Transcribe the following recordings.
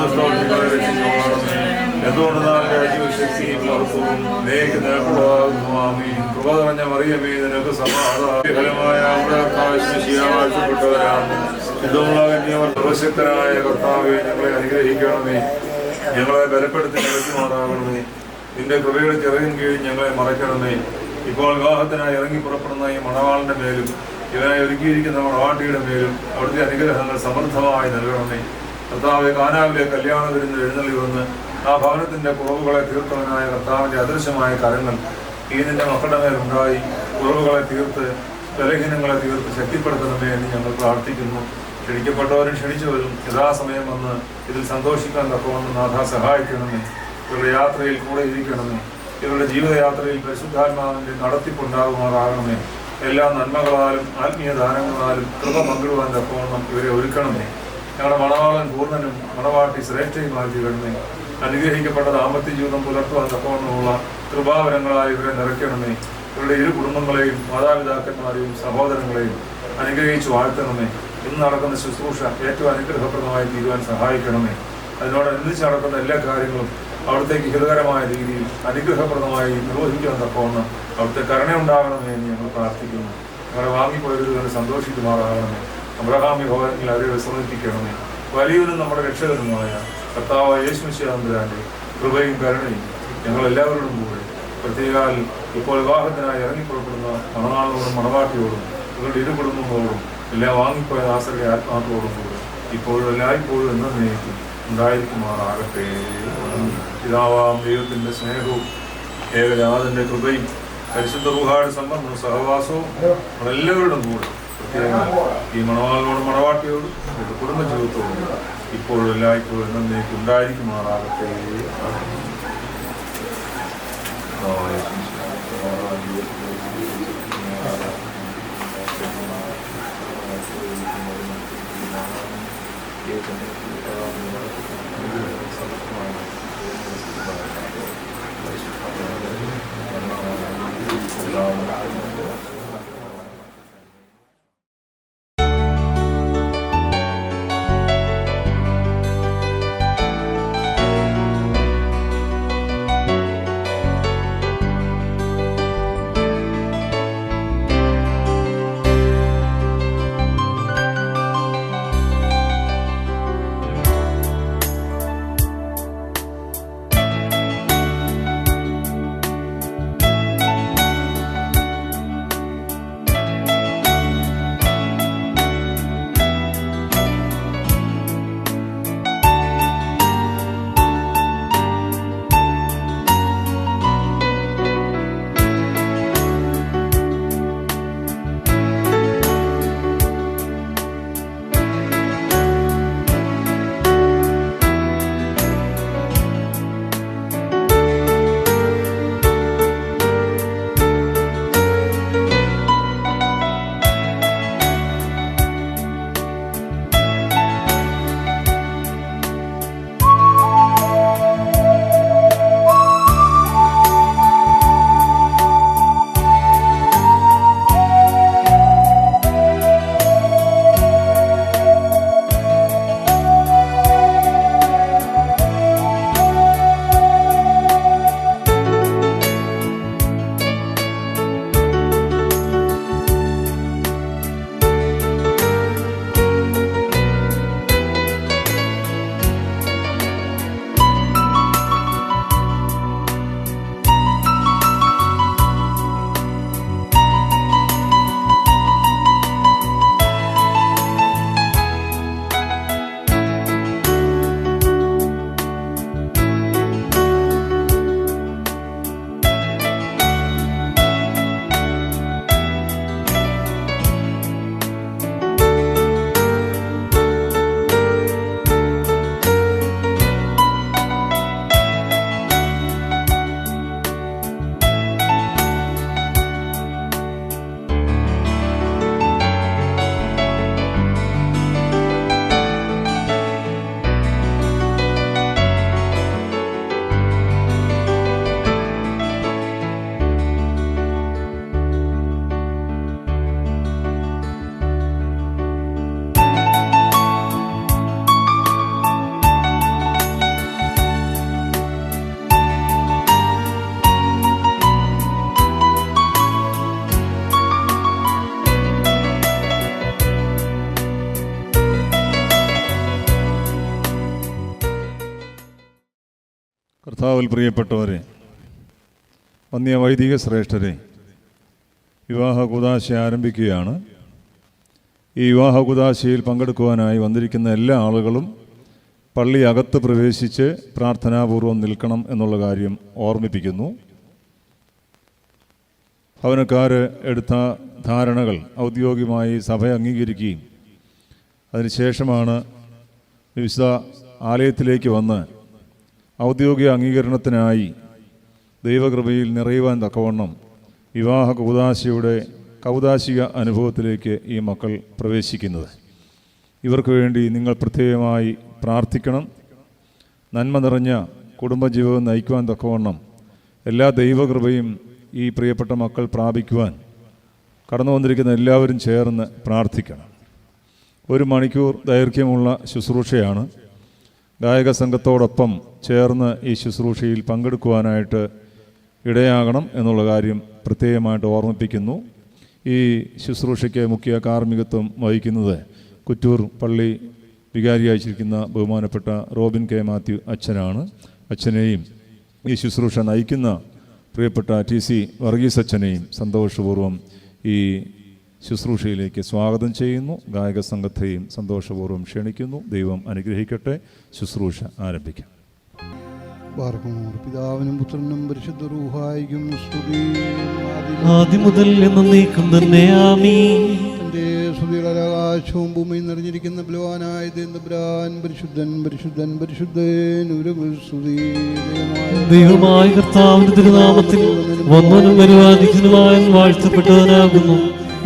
ദുഷ്ടങ്ങളെ രക്ഷിച്ചുകൊള്ളണമേ. എന്തുകൊണ്ടെന്നാൽ രാജ്യവും ശക്തിയും മഹത്വവും നീക്ക് നിനക്കുള്ളതാകുന്നു. കൃപ നിറഞ്ഞ മറിയമേ, നിനക്ക് സമാധാനഫലമായ വാഴ്ത്തപ്പെട്ടവരാണ്. ശുദ്ധമുള്ള കന്യവർ സർവശക്തനായ കർത്താവെ, ഞങ്ങളെ അനുഗ്രഹിക്കണമേ. ഞങ്ങളെ ബലപ്പെടുത്തി നിറയ്ക്കുമാറാകണമേ. നിന്റെ കൃപയുടെ ചെറിയ കീഴിൽ ഞങ്ങളെ മറയ്ക്കണമേ. ഇപ്പോൾ വിവാഹത്തിനായി ഇറങ്ങി പുറപ്പെടുന്ന ഈ മണവാളിന്റെ മേലും ഇവനായി ഒരുക്കിയിരിക്കുന്ന മണവാട്ടിയുടെ മേലും അവിടുത്തെ അനുഗ്രഹങ്ങൾ സമൃദ്ധമായി നൽകണമേ. കർത്താവെ, കാനാവിലെ കല്യാണ വിരുന്ന് എഴുന്നള്ളി വന്ന് ആ ഭവനത്തിന്റെ കുറവുകളെ തീർത്തവനായ കർത്താവിന്റെ അദൃശ്യമായ കരങ്ങൾ ഈ നിന്റെ മക്കളുടെ മേലുണ്ടായി കുറവുകളെ തീർത്ത് ബലഹീനങ്ങളെ തീർത്ത് ശക്തിപ്പെടുത്തണമേ എന്ന് ഞങ്ങൾ പ്രാർത്ഥിക്കുന്നു. ക്ഷണിക്കപ്പെട്ടവരും ക്ഷണിച്ചവരും യഥാസമയം വന്ന് ഇതിൽ സന്തോഷിക്കാൻ തക്കവണ്ണം നാഥ സഹായിക്കണമേ. ഇവരുടെ യാത്രയിൽ കൂടെ ഇരിക്കണമേ. ഇവരുടെ ജീവിതയാത്രയിൽ പരിശുദ്ധാത്മാവിന്റെ നടത്തിപ്പുണ്ടാകുമാറാകണമേ. എല്ലാ നന്മകളാലും ആത്മീയ ദാനങ്ങളാലും കൃപ പങ്കിടുവാൻ തക്കവണ്ണം ഇവരെ ഒരുക്കണമേ. ഞങ്ങളുടെ മണവാളൻ പൂർണ്ണനും മണവാട്ടി ശ്രേഷ്ഠയുമായി തീരണമേ. അനുഗ്രഹിക്കപ്പെട്ട ദാമ്പത്യ ജീവിതം പുലർത്തുവാൻ തക്കവണ്ണമുള്ള കൃപാവരങ്ങളായി ഇവരെ നിറയ്ക്കണമേ. ഇവരുടെ ഇരു കുടുംബങ്ങളെയും മാതാപിതാക്കന്മാരെയും സഹോദരങ്ങളെയും അനുഗ്രഹിച്ചു വാഴ്ത്തണമേ. ഇന്ന് നടക്കുന്ന ശുശ്രൂഷ ഏറ്റവും അനുഗ്രഹപ്രദമായി തീരുവാൻ സഹായിക്കണമേ. അതിനോടനുബന്ധിച്ച് നടക്കുന്ന എല്ലാ കാര്യങ്ങളും അവിടത്തേക്ക് ഹിതകരമായ രീതിയിൽ അനുഗ്രഹപ്രദമായി നിർവഹിക്കാൻ തക്കവണ്ണം അവിടുത്തെ കരുണയുണ്ടാകണമേ എന്ന് ഞങ്ങൾ പ്രാർത്ഥിക്കുന്നു. ഞങ്ങളെ വാങ്ങിപ്പോയവർ തന്നെ സന്തോഷിക്കുമാറാകണമേ. അബ്രഹാമി ഭവനത്തിൽ അവരെ വിശ്രമിപ്പിക്കണമേ. വലിയവനും നമ്മുടെ രക്ഷകനുമായ കർത്താവായ യേശുമിശിഹാ തമ്പുരാന്റെ കൃപയും കരുണയും ഞങ്ങളെല്ലാവരോടും കൂടെ, പ്രത്യേകാൽ ഇപ്പോൾ വിവാഹത്തിനായി ഇറങ്ങിപ്പുറപ്പെടുന്ന മണവാളിനോടും മണവാട്ടിയോടും ഇവരുടെ ഇരു കുടുംബങ്ങളോടും എല്ലാം വാങ്ങിപ്പോയ ആശ്രയ ആത്മാക്കളോടും കൂടെ ഇപ്പോഴും എല്ലായ്പ്പോഴും എന്നേക്കും ഉണ്ടായിരിക്കുമാറാകട്ടെ. പിതാവാം ദൈവത്തിന്റെ സ്നേഹവും ഏകജാതന്റെ കൃപയും പരിശുദ്ധ റൂഹായുടെ സംബന്ധവും സഹവാസവും നമ്മളെല്ലാവരോടും കൂടെ, പ്രത്യേകം ഈ മണവാളിനോടും മണവാട്ടിയോടും കുടുംബ ജീവിതത്തോടും ഇപ്പോഴും എല്ലായ്പ്പോഴും എന്നേക്കും ഉണ്ടായിരിക്കുമാറാകട്ടെ. കർത്താവിൽ പ്രിയപ്പെട്ടവരെ, വന്യ വൈദിക ശ്രേഷ്ഠരെ, വിവാഹ കൂദാശ ആരംഭിക്കുകയാണ്. ഈ വിവാഹ കൂദാശയിൽ പങ്കെടുക്കുവാനായി വന്നിരിക്കുന്ന എല്ലാ ആളുകളും പള്ളി അകത്ത് പ്രവേശിച്ച് പ്രാർത്ഥനാപൂർവം നിൽക്കണം എന്നുള്ള കാര്യം ഓർമ്മിപ്പിക്കുന്നു. ഭവനക്കാർ എടുത്ത ധാരണകൾ ഔദ്യോഗികമായി സഭ അംഗീകരിക്കുകയും അതിനുശേഷമാണ് വിശുദ്ധ ആലയത്തിലേക്ക് വന്ന് ഔദ്യോഗിക അംഗീകരണത്തിനായി ദൈവകൃപയിൽ നിറയുവാൻ തക്കവണ്ണം വിവാഹ കൂദാശയുടെ കൗദാശിക അനുഭവത്തിലേക്ക് ഈ മക്കൾ പ്രവേശിക്കുന്നത്. ഇവർക്ക് വേണ്ടി നിങ്ങൾ പ്രത്യേകമായി പ്രാർത്ഥിക്കണം. നന്മ നിറഞ്ഞ കുടുംബജീവിതം നയിക്കുവാൻ തക്കവണ്ണം എല്ലാ ദൈവകൃപയും ഈ പ്രിയപ്പെട്ട മക്കൾ പ്രാപിക്കുവാൻ കടന്നു വന്നിരിക്കുന്ന എല്ലാവരും ചേർന്ന് പ്രാർത്ഥിക്കണം. 1 മണിക്കൂർ ദൈർഘ്യമുള്ള ശുശ്രൂഷയാണ്. ഗായക സംഘത്തോടൊപ്പം ചേർന്ന് ഈ ശുശ്രൂഷയിൽ പങ്കെടുക്കുവാനായിട്ട് ഇടയാകണം എന്നുള്ള കാര്യം പ്രത്യേകമായിട്ട് ഓർമ്മിപ്പിക്കുന്നു. ഈ ശുശ്രൂഷയ്ക്ക് മുഖ്യ കാർമ്മികത്വം വഹിക്കുന്നത് കുറ്റൂർ പള്ളി വികാരിയായിരിക്കുന്ന ബഹുമാനപ്പെട്ട റോബിൻ കെ മാത്യു അച്ഛനാണ്. അച്ഛനെയും ഈ ശുശ്രൂഷ നയിക്കുന്ന പ്രിയപ്പെട്ട TC വർഗീസ് അച്ഛനെയും സന്തോഷപൂർവ്വം ഈ ശുശ്രൂഷയിലേക്ക് സ്വാഗതം ചെയ്യുന്നു. ഗായക സംഘത്തെയും സന്തോഷപൂർവ്വം ക്ഷണിക്കുന്നു. ദൈവം അനുഗ്രഹിക്കട്ടെ. ശുശ്രൂഷ ആരംഭിക്കാം. പിതാവിനും പുത്രനും പരിശുദ്ധ റൂഹായിക്കും സ്തുതി. ആദ്യം മുതൽ എന്നേക്കും തന്നെ ആമീൻ. തന്റെ സ്തുതികളാൽ ആകാശവും ഭൂമിയും നിറഞ്ഞിരിക്കുന്ന ബലവാനായ ദൈവം പരിശുദ്ധൻ പരിശുദ്ധൻ പരിശുദ്ധൻ ഉരങ്ങൾ സ്തുതി. ദൈവമായ കർത്താവിന്റെ തിരുനാമത്തിൽ വന്നവനും വരുവാനിരിക്കുന്നതുമായ വാഴ്ത്തപ്പെട്ടവനാകുന്നു.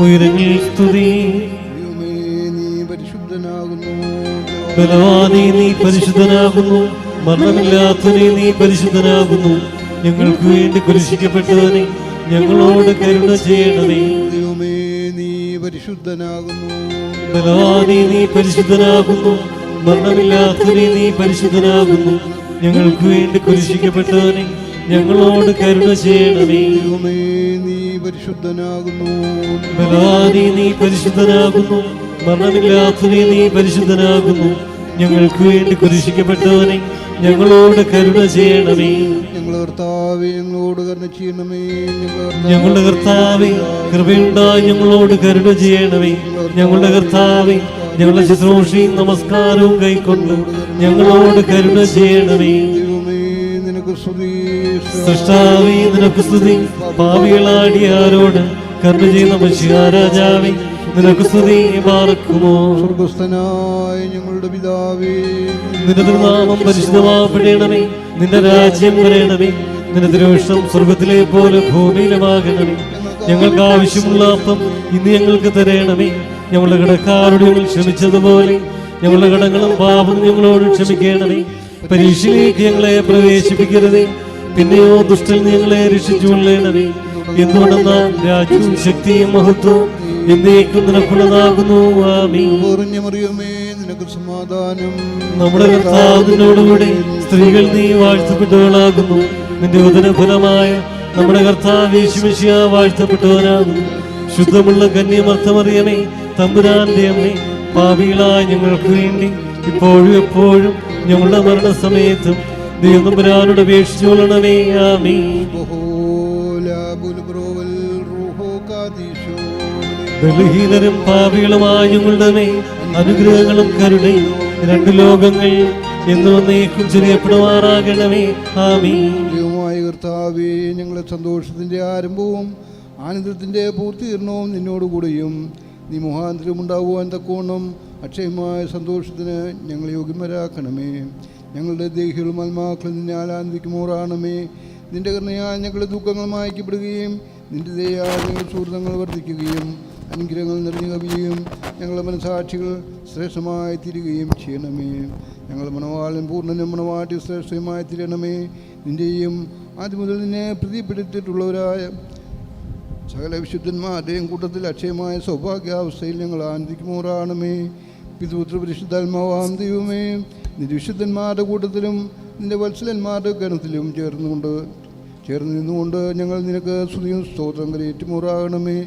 ഉയരങ്ങളിൽ സ്തുതി. ദൈവമേ, നീ പരിശുദ്ധനാകുന്നു. ബലവാനേ, നീ പരിശുദ്ധനാകുന്നു. മരണമില്ലാത്തവനെ, നീ പരിശുദ്ധനാകുന്നു. ഞങ്ങൾക്ക് വേണ്ടി കുരിശിക്കപ്പെട്ടവനെ, ഞങ്ങളോട് കരുണ ചെയ്യണമേ. ദൈവമേ, നീ പരിശുദ്ധനാകുന്നു. ബലവാനേ, നീ പരിശുദ്ധനാകുന്നു. മരണമില്ലാത്തവനെ, നീ പരിശുദ്ധനാകുന്നു. ഞങ്ങൾക്ക് വേണ്ടി കുരിശിക്കപ്പെട്ടവനെ, ഞങ്ങളോട് കരുണ ചെയ്യണമേ. ദൈവമേ, നീ പരിശുദ്ധനാകുന്നു. ബലവാനേ, നീ പരിശുദ്ധനാകുന്നു. മരണമില്ലാത്തവനെ, നീ പരിശുദ്ധനാകുന്നു. ഞങ്ങൾക്ക് വേണ്ടി കുരിശിക്കപ്പെട്ടവനെ, ഞങ്ങളോട് കരുണ ചെയ്യണമേ. ഞങ്ങളുടെ കർത്താവേ, ഞങ്ങളോട് കരുണ ചെയ്യണമേ. ഞങ്ങളുടെ കർത്താവേ, കൃപയുണ്ടായി ഞങ്ങളോട് കരുണ ചെയ്യണമേ. ഞങ്ങളുടെ കർത്താവേ, ഞങ്ങളുടെ ശുശ്രൂഷയും നമസ്കാരവും കൈക്കൊണ്ട് ഞങ്ങളോട് കരുണ ചെയ്യണമേ. ദൈവമേ, നിനക്ക് സ്തുതി. സൃഷ്ടാവേ, നിനക്ക് സ്തുതി. പാപികളാടിയാരോട് കരുണ ചെയ്യുന്ന മനുഷ്യ രാജാവേ, നിനക്ക് സ്തുതി. പാർക്കുമോ സ്വർഗസ്ഥനായ ഞങ്ങളുടെ പിതാവേ, നിന്റെ തിരുനാമം പരിശുദ്ധമാകപ്പെടണമേ. നിന്റെ രാജ്യം വരണമേ. നിന്റെ തിരുവിഷ്ടം സ്വർഗത്തിലെ പോലെ ഭൂമിയിലുമാകണമേ. ഞങ്ങൾക്ക് ആവശ്യമുള്ള അപ്പം ഇന്ന് ഞങ്ങൾക്ക് തരണമേ. ഞങ്ങളുടെ കടക്കാരോട് ഞങ്ങൾ ക്ഷമിച്ചതുപോലെ ഞങ്ങളുടെ കടങ്ങളും പാപം ഞങ്ങളോട് ക്ഷമിക്കണമേ. പരീക്ഷയിലേക്ക് ഞങ്ങളെ പ്രവേശിപ്പിക്കരുതേ, പിന്നെയോ ദുഷ്ടൻ ഞങ്ങളെ രക്ഷിച്ചുകൊള്ളണമേ. എന്തുകൊണ്ടെന്നാൽ രാജ്യവും ശക്തിയും മഹത്വവും എന്നേക്കും നിനക്കുള്ളതാകുന്നു. ആമീൻ. മറിയമേ, നിനക്ക് സമാധാനം. നമ്മുടെ കർത്താവിനോടുകൂടെ സ്ത്രീകൾ നീ വാഴ്ത്തപ്പെട്ടവളാകുന്നു. നിന്റെ ഉദരഫലമായ നമ്മുടെ കർത്താവ് യേശുമിശിഹാ വാഴ്ത്തപ്പെട്ടവനാകുന്നു. ശുദ്ധമുള്ള കന്യമർത്തമറിയമേ, തമ്പുരാന്റെ അമ്മേ, പാപികളായ ഞങ്ങൾക്ക് വേണ്ടി ഇപ്പോഴും എപ്പോഴും ഞങ്ങളുടെ മരണസമയത്തും ദൈവതമ്പുരാനോട് അപേക്ഷിച്ചുകൊള്ളണമേ. ആമീൻ. ബലഹീനരും പാപികളുമായ ഞങ്ങളുടെ മേൽ അനുഗ്രഹങ്ങളും കരുണയും 2 ലോകങ്ങൾ എന്നേക്കും ചെറിയപ്പെടുമാറാകണമേ. ആമീൻ. ദൈവമായ കർത്താവേ, ഞങ്ങളുടെ സന്തോഷത്തിന്റെ ആരംഭവും ആനന്ദത്തിന്റെ പൂർത്തീകരണവും നിന്നോടുകൂടെയും നീ മുഖാന്തരം ഉണ്ടാകുവാൻ തക്കോണം അക്ഷയമായ സന്തോഷത്തിന് ഞങ്ങളെ യോഗ്യന്മാരാക്കണമേ. ഞങ്ങളുടെ ദേഹികളും ആത്മാക്കളും നിന്നെ ആനന്ദിക്കുമോറാണമേ. നിന്റെ കരുണയാൽ ഞങ്ങളുടെ ദുഃഖങ്ങൾ മായ്ക്കപ്പെടുകയും നിന്റെ ദയാൽ ഞങ്ങൾ സുഹൃത്തുക്കൾ വർദ്ധിക്കുകയും അനുഗ്രഹങ്ങൾ നിറഞ്ഞു കവിയുകയും ഞങ്ങളുടെ മനസാക്ഷികൾ ശ്രേഷ്ഠമായി തീരുകയും ചെയ്യണമേ. ഞങ്ങളുടെ മനവാളൻ പൂർണ്ണനും മണവാട്ടി ശ്രേഷ്ഠമായി തീരണമേ. നിന്റെയും ആദ്യം മുതൽ നിന്നെ പ്രീതിപ്പെടുത്തിയിട്ടുള്ളവരായ സകല വിശുദ്ധന്മാരുടെയും കൂട്ടത്തിൽ അക്ഷയമായ സൗഭാഗ്യാവസ്ഥയിൽ ഞങ്ങൾ ആനന്ദിക്കുമോറാണമേ. പിതൃപുത്ര പരിശുദ്ധാത്മാവാം ദൈവമേ, നിന്റെ വിശുദ്ധന്മാരുടെ കൂട്ടത്തിലും നിന്റെ വത്സലന്മാരുടെ ഗണത്തിലും ചേർന്ന് നിന്നുകൊണ്ട് ഞങ്ങൾ നിനക്ക് സ്തുതിയും സ്തോത്രം കരയേറ്റുമോറാകണമേ.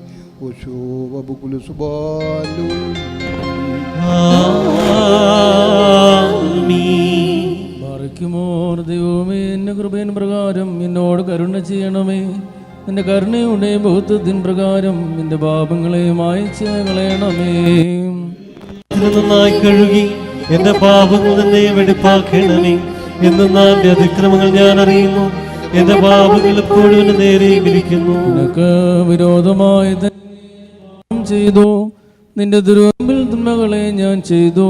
ബാറയ്ക്കുമോർ ദൈവമേ, എന്റെ കൃപയിൻ പ്രകാരം എന്നോട് കരുണ ചെയ്യണമേ. നിന്റെ കരുണയുടെ ബഹുത്വത്തിൻ പ്രകാരം നിന്റെ പാപങ്ങളെ മായ്ച്ച് കളയണമേ. നന്നായി കഴുകി എന്റെ പാപങ്ങൾ തന്നെ വെടിപ്പാക്കണമേ. എന്നാൽ എന്റെ അതിക്രമങ്ങൾ ഞാൻ അറിയുന്നു, എന്റെ പാപങ്ങൾ എപ്പോഴും എന്റെ നേരെ ഇരിക്കുന്നു. നിനക്ക് വിരോധമായി ചെയ്തു, നിന്റെ ദുരുമ്പിൽ തിന്മകളെ ഞാൻ ചെയ്തു.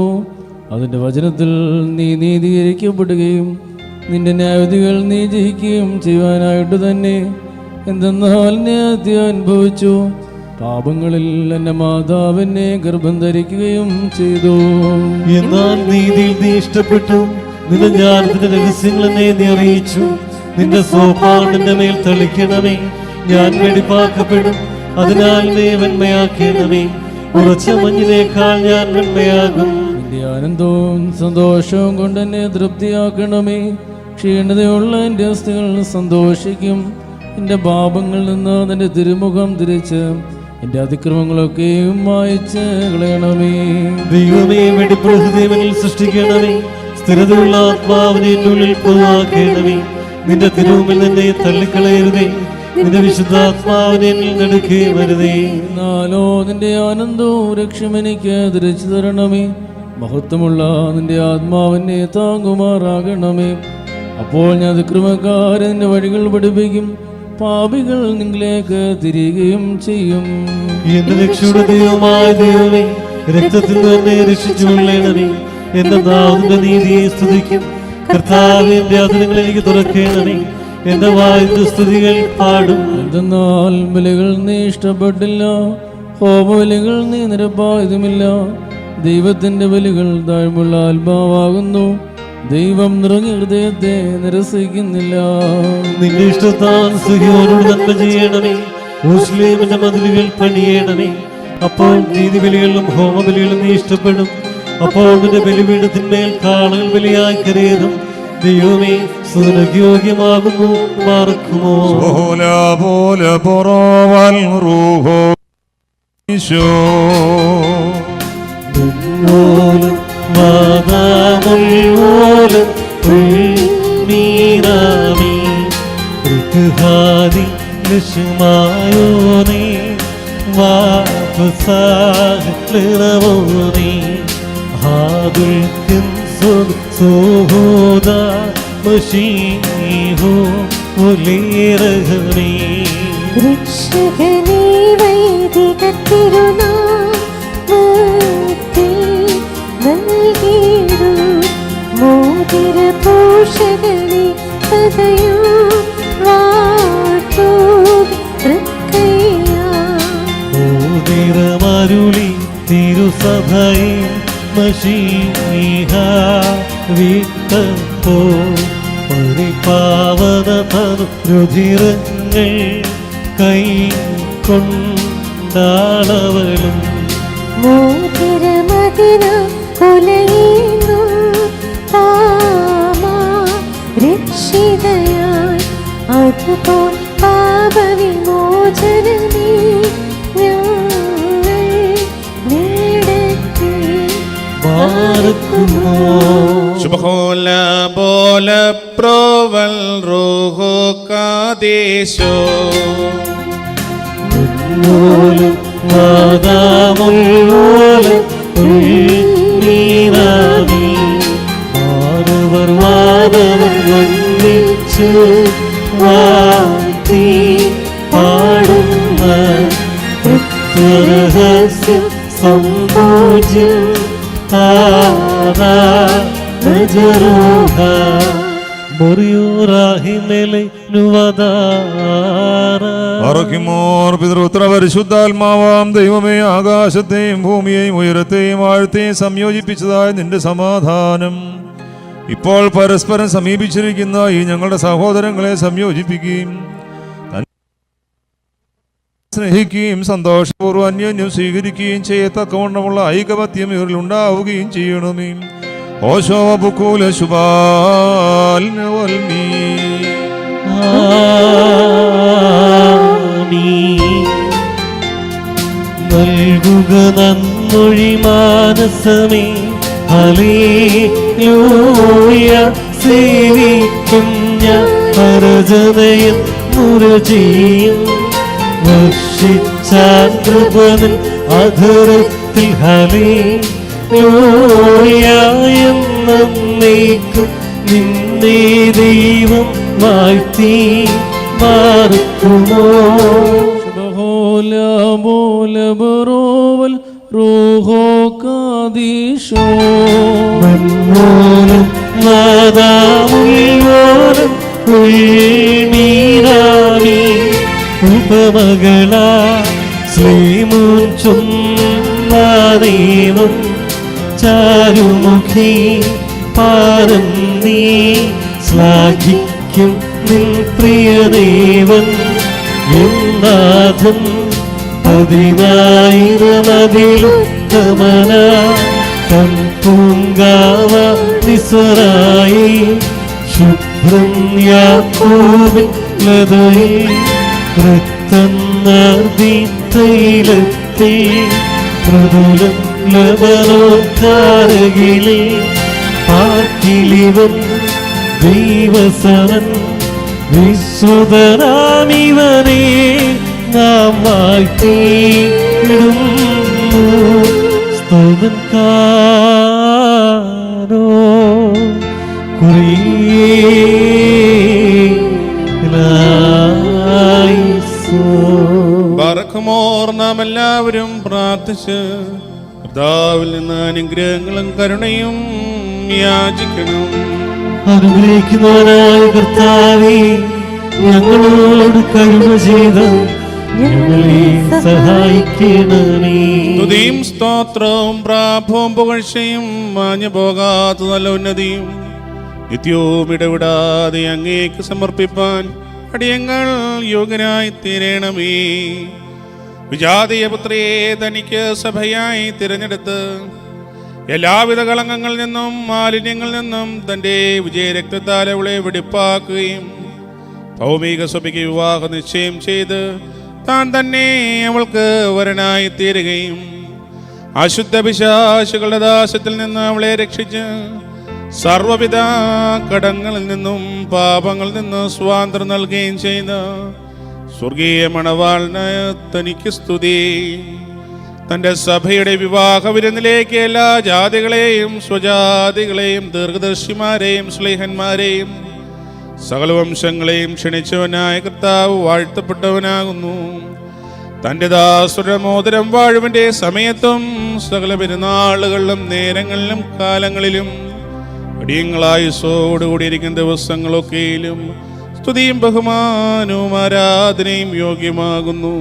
അതിന്റെ വചനത്തിൽ നീ നീതീകരിക്കപ്പെടുകയും നിന്റെ ന്യായവിധികൾ നീ ജയിക്കുകയും ചെയ്യുവാനായിട്ട് തന്നെ. എന്തെന്നാൽ ന്യായത്തെ അനുഭവിച്ചു, പാപങ്ങളിൽ എന്റെ മാതാവിനെ ഗർഭം ധരിക്കുകയും ചെയ്തു. എന്നാൽ നീതിയിൽ നീ ഇഷ്ടപ്പെട്ടു, നിന്റെ ജ്ഞാനത്തിന്റെ രഹസ്യങ്ങൾ എന്നെ നീ അറിയിച്ചു. നിന്റെ സോപ്പാടിന്റെ മേൽ തളിക്കണമേ, ഞാൻ വെടിപ്പാക്കപ്പെടും. അതിനാൽ നീ വെണ്മയാക്കണമേ, ഉറച്ച മഞ്ഞിനേക്കാൾ ഞാൻ വെണ്മയാകും. നിന്റെ ആനന്ദവും സന്തോഷവും കൊണ്ട് എന്നെ തൃപ്തിയാക്കണമേ. ക്ഷീണതയുള്ള എൻ്റെ അസ്ഥികൾ സന്തോഷിക്കും. എൻ്റെ പാപങ്ങളിൽ നിന്ന് നിന്റെ തിരുമുഖം തിരിച്ച് എൻ്റെ അതിക്രമങ്ങളൊക്കെയും മായ്ച്ച് കളയണമേ. ദൈവമേ, വെടിപ്പുള്ള ഹൃദയം സൃഷ്ടിക്കണമേ. സ്ഥിരതയുള്ള ആത്മാവിനെ എൻ്റെ ഉള്ളിൽ പൊതുവാക്കണമേ. നിന്റെ തിരുമുമ്പിൽ നിന്നെ തള്ളിക്കളയരുതേ. നിന്റെ വിശുദ്ധാത്മാവിനെ നെടുക്കേ വരുതേ. എന്നാലോ നിന്റെ ആനന്ദവും രക്ഷയും എനിക്ക് തിരിച്ചു തരണമേ. മഹത്വമുള്ള നിന്റെ ആത്മാവിനെ താങ്ങുമാറാകണമേ. അപ്പോൾ ഞാൻ അതിക്രമക്കാരെ നിന്റെ വഴികൾ പഠിപ്പിക്കും, പാപികൾ നിങ്ങളിലേക്ക് തിരികെയും ചെയ്യും. എന്റെ രക്ഷയുടെ ദൈവമായ ദൈവമേ, രക്തത്തിൽ തന്നെ രക്ഷിച്ചുകൊള്ളണമേ. എന്റെ നാവിന്റെ നീതിയെ സ്തുതിക്കും. കർത്താവിന്റെ അതിരങ്ങൾ എനിക്ക് തുറക്കണമേ. എന്റെ വായിന്റെ സ്തുതികൾ പാടും. എന്തെന്നാൽ ബലികൾ നീ ഇഷ്ടപ്പെട്ടില്ല, ഹോമബലികൾ നീ നിരപ്പായതുമില്ല. ദൈവത്തിന്റെ ബലികൾ താഴ്മുള്ള ആത്മാവാകുന്നു. ദൈവം നിറഞ്ഞ ഹൃദയത്തെ നിരസിക്കുന്നില്ല. നിന്റെ ഇഷ്ടത്താൽ സിഹിയോനോട് നന്മ ചെയ്യണമേ. യെരൂശലേമിന്റെ മതിലുകൾ പണിയണമേ. അപ്പോൾ നീതിബലികളും ഹോമബലികളും നീ ഇഷ്ടപ്പെടും. അപ്പോൾ നിന്റെ ബലിപീഠത്തിന്മേൽ കാളകൾ ബലിയായി കരയേറും. ദൈവമേ, സ്തുതിക്ക് യോഗ്യമാകുന്നു. പാർക്കുമോ വാദാമുൾവോലം ഉൾമീറാമി ഋതുഹാദി ലക്ഷ്യമായോനേ വാപസാഹ്ലവോനേ ഹാദുൽക്കും സോഹോദ മശീഹോ ഒലേരഹമേ. രക്ഷകനേ, വൈദിക തിരുനാമത്തിൽ നൽകിയിടൂ. മോതിരഭൂഷകളെ സദയം വാഴ്ത്തുക തൃക്കൈയാൽ. മോതിരമരുളി തിരുസഭയെ മശീഹ വിട്ടപ്പോ പരിപാവന രുധിരങ്ങൾ കൈ കൊണ്ടാളവളും. മോതിരമതിന കൊലയുന്നു പാമാ രക്ഷിതയായി. അതുപോൽ പാപവിമോചനമേ ഞങ്ങൾ നേടട്ടെ. പാർക്കുമോ Subhola bola proval roho kadesho. മൂലം വാദാമുൾവോലം ഉൾമീറാമി മാനവർ വാദവർ വന്ദിച്ച് വാഴ്ത്തി പാടുന്ന തൃത്വരഹസ്യം സംഭോജ്യം പരിശുദ്ധാത്മാവാം ദൈവമേ, ആകാശത്തെയും ഭൂമിയെയും ഉയരത്തെയും ആഴത്തെയും സംയോജിപ്പിച്ചതായ നിന്റെ സമാധാനം ഇപ്പോൾ പരസ്പരം സമീപിച്ചിരിക്കുന്ന ഈ ഞങ്ങളുടെ സഹോദരങ്ങളെ സംയോജിപ്പിക്കുകയും സ്നേഹിക്കുകയും സന്തോഷപൂർവ്വം അന്യോന്യം സ്വീകരിക്കുകയും ചെയ്യത്തക്കവണ്ണമുള്ള ഐകമത്യം ഇവരിൽ ഉണ്ടാവുകയും ചെയ്യണമേ. ഓശോ ബുക്കൂല ശുഭാൽമി നൽകുക നന്മൊഴി മാനസമേ. ഹല്ലേലൂയ സേവിക്കും ഞാൻ അരജനയും മുരജിയും വർഷിച്ചാൻ കൃപനൻ അധരത്തിൽ ഹല്ലേലൂയായെന്നേക്കും നിന്നെ ദൈവം വാഴ്ത്തി പാർക്കുമോ. റൂഹോ കാദീശോ മന്മോനം നാദാമുല്ലോനം ഉൾനീരാണി ഉപമകളാ ശ്രീമൂൻ ചൊന്നാനേവം ചാരുമുഖി പാരം നീ ശ്ലാഘിക്കും നിൻ പ്രിയദേവൻ എന്നാഥൻ 10,000 തൻ പൂങ്കാവ നിസറായി ശുഭ്രം യാക്കോബിൻ ലതയിൽ രക്തന്നർദി തൈലത്തെ മൃദുലം ലബനോദ്ധാരകിലെ പാട്ടിലിവൻ ദൈവസനൻ വിശ്രുതനാമിവനെ നാം വാഴ്ത്തിയിടുന്നു. സ്തോത്രക്കാരോ ബറക്കുമോർ നാം എല്ലാവരും പ്രാർത്ഥിച്ച് കർത്താവിൽ നിന്ന് അനുഗ്രഹങ്ങളും കരുണയും യാചിക്കണം. അനുഗ്രഹിക്കുന്നവനായ കർത്താവേ, ഞങ്ങളോട് കരുണ ചെയ്ത് ഞങ്ങളെ സഹായിക്കണമേ. സ്തുതിയും സ്തോത്രവും പ്രാഭവും പുകഴ്ചയും മാഞ്ഞു പോകാത്ത നല്ല ഉന്നതിയും നിത്യവും ഇടവിടാതെ അങ്ങേക്ക് സമർപ്പിപ്പാൻ അടിയങ്ങൾ യോഗ്യനായി തീരണമേ. വിജാതീയ പുത്രിയെ തനിക്ക് സഭയായി തിരഞ്ഞെടുത്ത് എല്ലാവിധ കളങ്കങ്ങളിൽ നിന്നും മാലിന്യങ്ങളിൽ നിന്നും തൻ്റെ വിജയരക്തത്താൽ അവളെ വെടിപ്പാക്കുകയും ഭൗമിക സഭയ്ക്ക് വിവാഹ നിശ്ചയം ചെയ്ത് താൻ തന്നെ അവൾക്ക് വരനായി തീരുകയും അശുദ്ധ പിശാചുകളുടെ ദാസ്യത്തിൽ നിന്ന് അവളെ രക്ഷിച്ച് സർവ്വവിധ കടങ്ങളിൽ നിന്നും പാപങ്ങളിൽ നിന്നും സ്വാതന്ത്ര്യം നൽകുകയും ചെയ്ത സ്വർഗീയ മണവാളനായ തനിക്ക് സ്തുതി. തൻ്റെ സഭയുടെ വിവാഹ വിരുന്നിലേക്ക് എല്ലാ ജാതികളെയും സ്വജാതികളെയും ദീർഘദർശിമാരെയും സ്ലേഹന്മാരെയും സകല വംശങ്ങളെയും ക്ഷണിച്ചവനായ കർത്താവ് വാഴ്ത്തപ്പെട്ടവനാകുന്നു. തൻ്റെ ദാസുര മോതിരം വാഴുവിൻ്റെ സമയത്തും സകല പെരുന്നാളുകളിലും നേരങ്ങളിലും കാലങ്ങളിലും അടിയങ്ങളായുസോടുകൂടിയിരിക്കുന്ന ദിവസങ്ങളൊക്കെയിലും സ്തുതിയും ബഹുമാനവും ആരാധനയും യോഗ്യമാകുന്നു.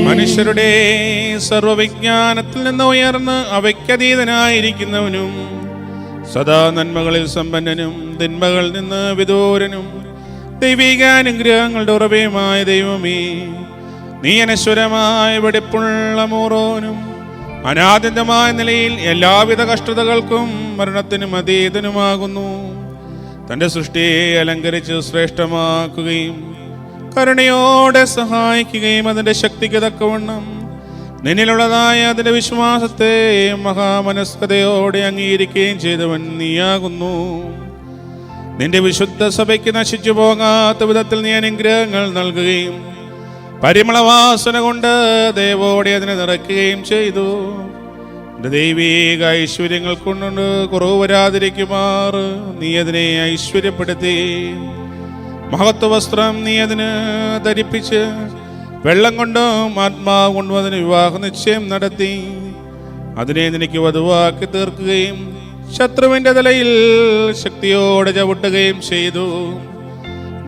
മനുഷ്യരുടെ സർവവിജ്ഞാനത്തിൽ നിന്ന് ഉയർന്ന് അവയ്ക്കതീതനായിരിക്കുന്നവനും സദാ നന്മകളിൽ സമ്പന്നനും തിന്മകളിൽ നിന്ന് വിദൂരനും ദൈവികാനുഗ്രഹങ്ങളുടെ ഉറവയുമായ ദൈവമേ, നീ അനശ്വരമായ വെടിപ്പുള്ള മൂറോനും അനാദ്യന്തമായ നിലയിൽ എല്ലാവിധ കഷ്ടതകൾക്കും മരണത്തിനും അതീതനുമാകുന്നു. തൻ്റെ സൃഷ്ടിയെ അലങ്കരിച്ച് ശ്രേഷ്ഠമാക്കുകയും കരുണയോടെ സഹായിക്കുകയും അതിൻ്റെ ശക്തിക്ക് തക്കവണ്ണം നിന്നിലുള്ളതായ അതിൻ്റെ വിശ്വാസത്തെ മഹാമനസ്കതയോടെ അംഗീകരിക്കുകയും ചെയ്തവൻ നീയാകുന്നു. നിന്റെ വിശുദ്ധ സഭയ്ക്ക് നശിച്ചു പോകാത്ത വിധത്തിൽ നീ അനുഗ്രഹങ്ങൾ നൽകുകയും പരിമളവാസന കൊണ്ട് ദൈവോടെ അതിനെ നിറയ്ക്കുകയും ചെയ്തു. നിന്റെ ദൈവീക ഐശ്വര്യങ്ങൾ കൊണ്ട് കുറവ് വരാതിരിക്കുമാർ നീ അതിനെ ഐശ്വര്യപ്പെടുത്തി. മഹത്വ വസ്ത്രം നീ അതിന് ധരിപ്പിച്ച് വെള്ളം കൊണ്ടും ആത്മാവ് കൊണ്ടും അതിന് വിവാഹ നിശ്ചയം നടത്തി അതിനെ നിനക്ക് വധുവാക്കി തീർക്കുകയും ശത്രുവിൻ്റെ തലയിൽ ശക്തിയോടെ ചവിട്ടുകയും ചെയ്തു.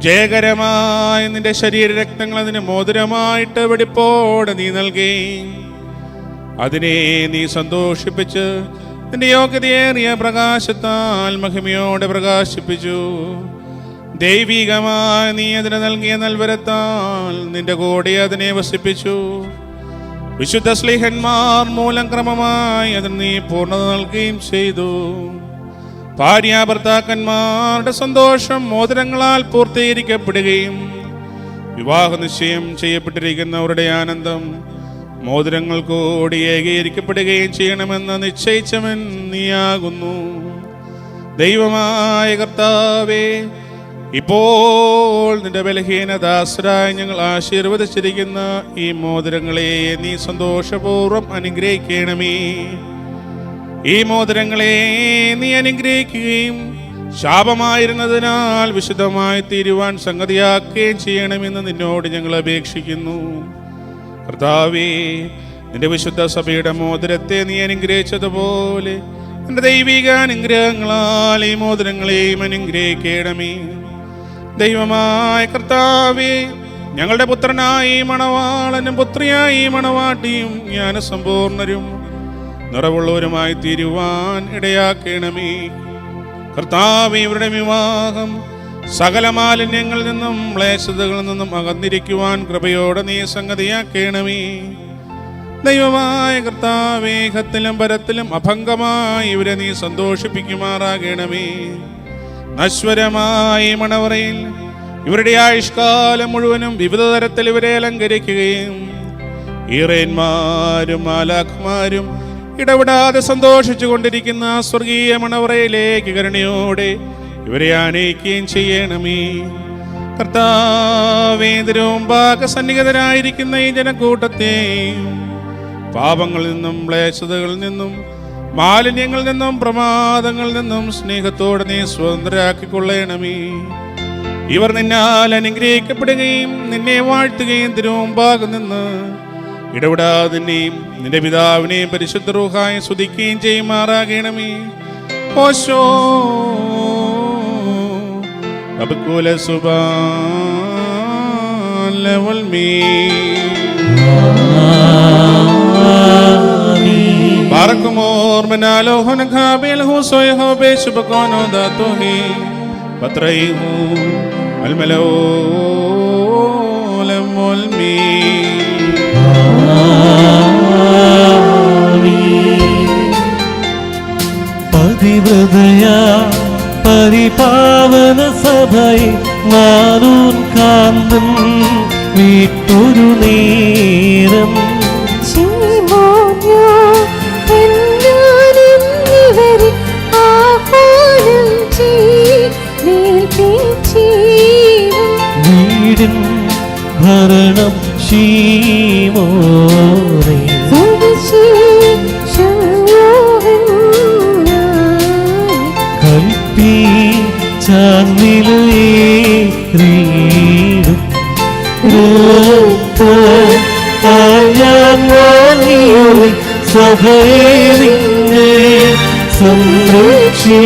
ജയകരമായ നിന്റെ ശരീരരക്തങ്ങൾ അതിന് മോതിരമായിട്ട് വെടിപ്പോടെ നീ നൽകി. അതിനെ നീ സന്തോഷിപ്പിച്ച് നിന്റെ യോഗ്യതയേറിയ പ്രകാശത്താൽ മഹിമയോടെ പ്രകാശിപ്പിച്ചു. ദൈവികമായി നീ അതിന് നൽകിയ നൽവരത്താൽ നിന്റെ കൂടെ അതിനെ വസിപ്പിച്ചു. വിശുദ്ധ സ്ലീഹന്മാർ മൂലം ക്രമമായി അതിന് നീ പൂർണ്ണത നൽകുകയും ചെയ്തു. ഭാര്യാഭർത്താക്കന്മാരുടെ സന്തോഷം മോതിരങ്ങളാൽ പൂർത്തീകരിക്കപ്പെടുകയും വിവാഹ നിശ്ചയം ചെയ്യപ്പെട്ടിരിക്കുന്നവരുടെ ആനന്ദം മോതിരങ്ങൾ കൂടി ഏകീകരിക്കപ്പെടുകയും ചെയ്യണമെന്ന് നിശ്ചയിച്ചവൻ നീയാകുന്നു. ദൈവമായ കർത്താവേ, ഇപ്പോൾ നിന്റെ ബലഹീനദാസരായി ഞങ്ങൾ ആശീർവദിച്ചിരിക്കുന്ന ഈ മോതിരങ്ങളെ നീ സന്തോഷപൂർവ്വം അനുഗ്രഹിക്കണമേ. ഈ മോതിരങ്ങളെ നീ അനുഗ്രഹിക്കുകയും ശാപമായിരുന്നതിനാൽ വിശുദ്ധമായി തീരുവാൻ സംഗതിയാക്കുകയും ചെയ്യണമെന്ന് നിന്നോട് ഞങ്ങൾ അപേക്ഷിക്കുന്നു. കർത്താവേ, നിന്റെ വിശുദ്ധ സഭയുടെ മോതിരത്തെ നീ അനുഗ്രഹിച്ചതുപോലെ നിന്റെ ദൈവിക അനുഗ്രഹങ്ങളാൽ ഈ മോതിരങ്ങളെയും അനുഗ്രഹിക്കണമേ. ദൈവമായ കർത്താവേ, ഞങ്ങളുടെ പുത്രനായി മണവാളനും പുത്രിയായി മണവാട്ടിയും ജ്ഞാനസമ്പൂർണരും നിറവുള്ളവരുമായി തീരുവാൻ ഇടയാക്കണമേ. കർത്താവേ, ഇവരുടെ വിവാഹം സകല മാലിന്യങ്ങളിൽ നിന്നും ക്ലേശതകളിൽ നിന്നും അകന്നിരിക്കുവാൻ കൃപയോടെ നീ സംഗതിയാക്കണമേ. ദൈവമായ കർത്താവേ, ഇഹത്തിലും പരത്തിലും അഭംഗമായി ഇവരെ നീ സന്തോഷിപ്പിക്കുമാറാകണമേ. നശ്വരമായ മണവറയിൽ ഇവരുടെ ആയുഷ്കാലം മുഴുവനും വിവിധ തരത്തിൽ ഇവരെ അലങ്കരിക്കുകയും ഈറേന്മാരും മാലാഖമാരും ഇടപെടാതെ സന്തോഷിച്ചു കൊണ്ടിരിക്കുന്ന സ്വർഗീയ മണവറയിലേക്ക് കരുണയോടെ ഇവരെ ആനയിക്കുകയും ചെയ്യണമേ. കർത്താവേ, തിരുമുമ്പാകെ സന്നിഹിതരായിരിക്കുന്ന ഈ ജനക്കൂട്ടത്തെയും പാപങ്ങളിൽ നിന്നും ക്ലേശതകളിൽ നിന്നും മാലിന്യങ്ങളിൽ നിന്നും പ്രമാദങ്ങളിൽ നിന്നും സ്നേഹത്തോടെ നീ സ്വതന്ത്രരാക്കിക്കൊള്ളണമേ. ഇവർ നിന്നാൽ അനുഗ്രഹിക്കപ്പെടുകയും നിന്നെ വാഴ്ത്തുകയും തിരുമുമ്പാകെ നിന്ന് ഇടപെടാതെ നിന്നെയും നിന്റെ പിതാവിനെയും പരിശുദ്ധ റൂഹായും സ്തുതിക്കുകയും ചെയ്യുമാറാകണമേ. ഓശോ അബ്കുല സുബാൻ ലവൽ മീ ബാറക്കുമോർ മനാലോ ഹനഖാബിൽ ഹുസോയ ഹോബെ ശുബകോനോ ദാതോഹി പത്രൈഹു അൽമലോ ലമൽ മീ. പതിവ്രതയ പരിപാവന സഭയെ മാനൂൻ കാന്തം വിട്ടൊരു നേരം വീടിൻ ഭരണം ശീമോനെ കൽപ്പി ചാന്നിലേറിയിടും സഭയെ നിന്നെ സംരക്ഷിക്കും.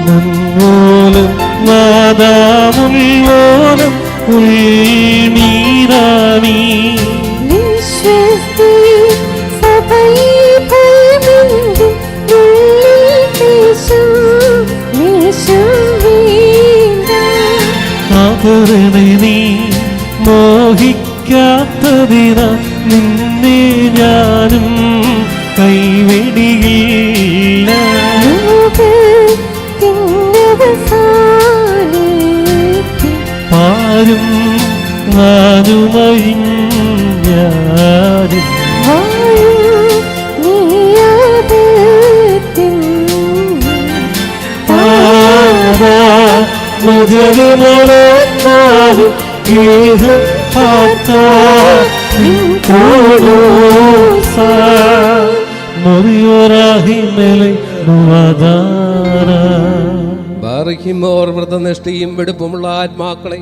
നന്നോലം നാദാമുല്ലോലം ഉൾമീറാമീ നീ മോഹിക്കാത്തതിന നിന്നെ ഞാനും കൈവെടിയില്ല. പാരും നാനുമഴിഞ്ഞാലും മുതലുമൊളന്നാലും ഏഹം വ്രതനിഷ്ഠയും വെടുപ്പുമുള്ള ആത്മാക്കളെ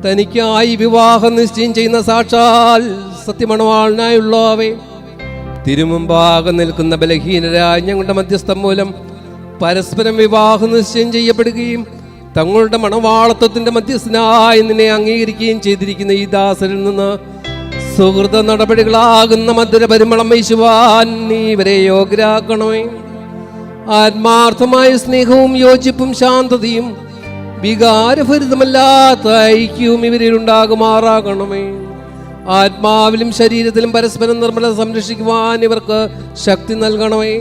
തനിക്കായി വിവാഹം നിശ്ചയം ചെയ്യുന്ന സാക്ഷാൽ സത്യമണവാളനായുള്ളവേ, തിരുമുമ്പാകെ നിൽക്കുന്ന ബലഹീനരായ ഞങ്ങളുടെ മധ്യസ്ഥം മൂലം പരസ്പരം വിവാഹം നിശ്ചയം ചെയ്യപ്പെടുകയും തങ്ങളുടെ മണവാളത്വത്തിന്റെ മധ്യസ്ഥനായി നിന്നെ അംഗീകരിക്കുകയും ചെയ്തിരിക്കുന്ന ഈ ദാസരിൽ നിന്ന് സുഹൃത നടപടികളാകുന്ന മധുര പരിമളം വീശുവാൻ നീ ഇവരെ യോഗ്യരാക്കണമേ. ആത്മാർത്ഥമായ സ്നേഹവും യോജിപ്പും ശാന്തതയും വികാരഭരിതമല്ലാത്ത ഐക്യവും ഇവരിൽ ഉണ്ടാകുമാറാകണമേ. ആത്മാവിലും ശരീരത്തിലും പരസ്പരം നിർമ്മല സംരക്ഷിക്കുവാൻ ഇവർക്ക് ശക്തി നൽകണമേ.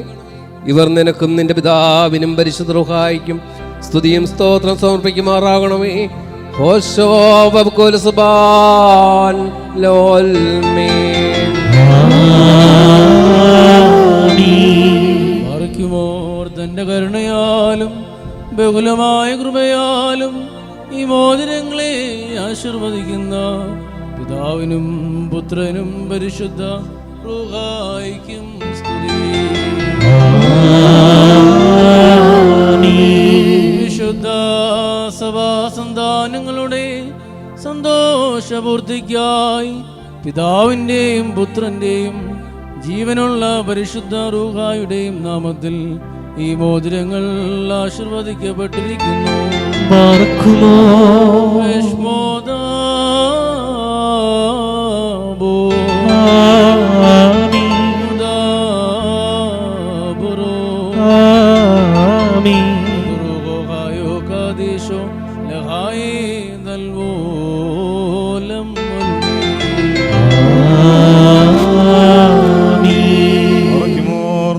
ഇവർ നിനക്കും നിന്റെ പിതാവിനും പരിശുദ്ധ റൂഹായിക്കും സ്തുതിയും സ്തോത്രം സമർപ്പിക്കുമാറാകണമേ. ഹോശോ വബ്കുൽ സുബാൻ ലോൽമീൻ. പാർക്കുമോർ തന്റെ കരുണയാലും ബഹുലമായ കൃപയാലും ഈ മോതിരങ്ങളെ ആശീർവദിക്കുന്ന പിതാവിനും പുത്രനും പരിശുദ്ധ റൂഹായിക്കും സ്തുതി. വിശുദ്ധ സഭാസന്താനങ്ങളുടെ സന്തോഷപൂർത്തിക്കായി പിതാവിൻ്റെയും പുത്രൻ്റെയും ജീവനുള്ള പരിശുദ്ധ റൂഹായുടെയും നാമത്തിൽ ഈ മോതിരങ്ങൾ ആശീർവദിക്കപ്പെട്ടിരിക്കുന്നു.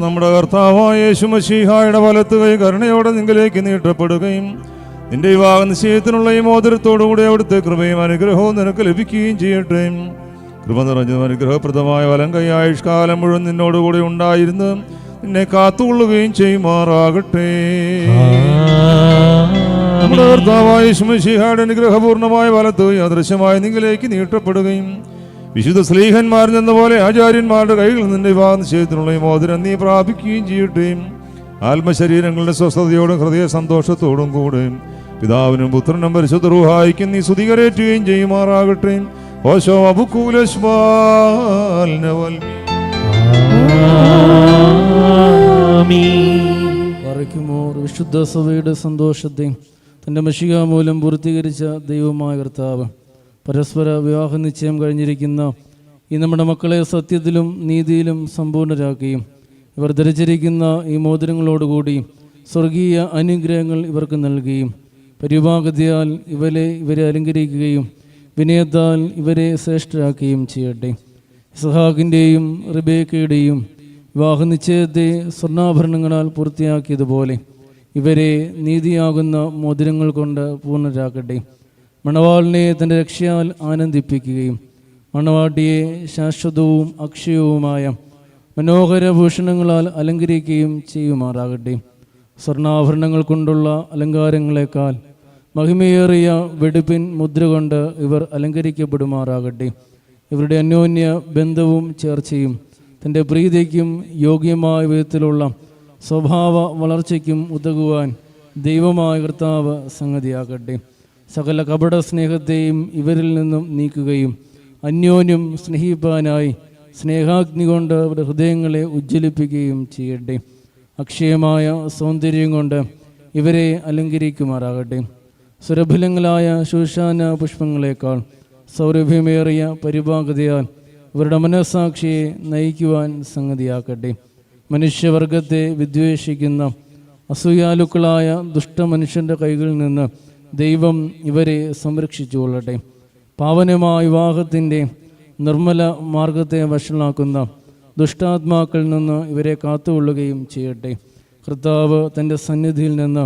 നമ്മുടെ കർത്താവായ യേശു മശീഹായുടെ വലത്ത് കൈ കരുണയോടെ നിങ്ങളിലേക്ക് നീട്ടപ്പെടുകയും നിന്റെ വിവാഹ നിശ്ചയത്തിനുള്ള ഈ മോതിരത്തോടുകൂടി അവിടുത്തെ കൃപയും അനുഗ്രഹവും നിനക്ക് ലഭിക്കുകയും ചെയ്യട്ടെ. കൃപ നിറഞ്ഞതും അനുഗ്രഹപ്രദമായ വലം കൈ ആയുഷ്കാലം മുഴുവൻ നിന്നോടുകൂടി ഉണ്ടായിരുന്ന് നിന്നെ കാത്തുകൊള്ളുകയും ചെയ്യുമാറാകട്ടെ. നമ്മുടെ കർത്താവായ യേശു മശീഹായുടെ അനുഗ്രഹപൂർണമായ വലത്ത് അദൃശ്യമായി നിങ്ങളിലേക്ക് നീട്ടപ്പെടുകയും വിശുദ്ധ സ്ലീഹന്മാരിൽ നിന്ന പോലെ ആചാര്യന്മാരുടെ കൈകളിൽ നിന്റെ വിവാഹ നിശ്ചയത്തിനുള്ള ഈ മോതിരം നീ പ്രാപിക്കുകയും ചെയ്യട്ടെ. ആത്മശരീരങ്ങളുടെ സ്വസ്ഥതയോടും ഹൃദയ സന്തോഷത്തോടും കൂടെ പിതാവിനും പുത്രനും പരിശുദ്ധ റൂഹായിക്കും നീ സ്തുതികരേറ്റുകയും ചെയ്യുമാറാകട്ടെ. ഓശോ അബുക്കൂലസ്ബാൽ വിശുദ്ധ സഭയുടെ സന്തോഷത്തെ തന്റെ മശിക മൂലം പൂർത്തീകരിച്ച ദൈവമായ കർത്താവ് പരസ്പര വിവാഹ നിശ്ചയം കഴിഞ്ഞിരിക്കുന്ന ഈ നമ്മുടെ മക്കളെ സത്യത്തിലും നീതിയിലും സമ്പൂർണരാക്കുകയും ഇവർ ധരിച്ചിരിക്കുന്ന ഈ മോതിരങ്ങളോടുകൂടി സ്വർഗീയ അനുഗ്രഹങ്ങൾ ഇവർക്ക് നൽകുകയും പരിപാകതയാൽ ഇവരെ അലങ്കരിക്കുകയും വിനയത്താൽ ഇവരെ ശ്രേഷ്ഠരാക്കുകയും ചെയ്യട്ടെ. ഇസ്ഹാക്കിൻ്റെയും റിബേക്കയുടെയും വിവാഹ നിശ്ചയത്തെ സ്വർണ്ണാഭരണങ്ങളാൽ പൂർത്തിയാക്കിയതുപോലെ ഇവരെ നീതിയാകുന്ന മോതിരങ്ങൾ കൊണ്ട് പൂർണ്ണരാക്കട്ടെ. മണവാളിനെ തൻ്റെ രക്ഷയാൽ ആനന്ദിപ്പിക്കുകയും മണവാട്ടിയെ ശാശ്വതവും അക്ഷയവുമായ മനോഹര ഭൂഷണങ്ങളാൽ അലങ്കരിക്കുകയും ചെയ്യുമാറാകട്ടെ. സ്വർണ്ണാഭരണങ്ങൾ കൊണ്ടുള്ള അലങ്കാരങ്ങളെക്കാൾ മഹിമയേറിയ വെടിപ്പിൻ മുദ്ര കൊണ്ട് ഇവർ അലങ്കരിക്കപ്പെടുമാറാകട്ടെ. ഇവരുടെ അന്യോന്യ ബന്ധവും ചേർച്ചയും തൻ്റെ പ്രീതിക്കും യോഗ്യമായ വിധത്തിലുള്ള സ്വഭാവ വളർച്ചയ്ക്കും ഉതകുവാൻ ദൈവമായ കർത്താവ് സംഗതിയാകട്ടെ. സകല കപട സ്നേഹത്തെയും ഇവരിൽ നിന്നും നീക്കുകയും അന്യോന്യം സ്നേഹിപ്പാനായി സ്നേഹാഗ്നി കൊണ്ട് അവരുടെ ഹൃദയങ്ങളെ ഉജ്ജ്വലിപ്പിക്കുകയും ചെയ്യട്ടെ. അക്ഷയമായ സൗന്ദര്യം കൊണ്ട് ഇവരെ അലങ്കരിക്കുമാറാകട്ടെ. സുരഭിലങ്ങളായ ശൂഷാന പുഷ്പങ്ങളെക്കാൾ സൗരഭ്യമേറിയ പരിപാകതയാൽ ഇവരുടെ മനസ്സാക്ഷിയെ നയിക്കുവാൻ സംഗതിയാക്കട്ടെ. മനുഷ്യവർഗത്തെ വിദ്വേഷിക്കുന്ന അസൂയാലുക്കളായ ദുഷ്ടമനുഷ്യൻ്റെ കൈകളിൽ നിന്ന് ദൈവം ഇവരെ സംരക്ഷിച്ചുകൊള്ളട്ടെ. പാവനമായ വിവാഹത്തിൻ്റെ നിർമ്മല മാർഗത്തെ വഷളാക്കുന്ന ദുഷ്ടാത്മാക്കളിൽ നിന്ന് ഇവരെ കാത്തുകൊള്ളുകയും ചെയ്യട്ടെ. കർത്താവ് തൻ്റെ സന്നിധിയിൽ നിന്ന്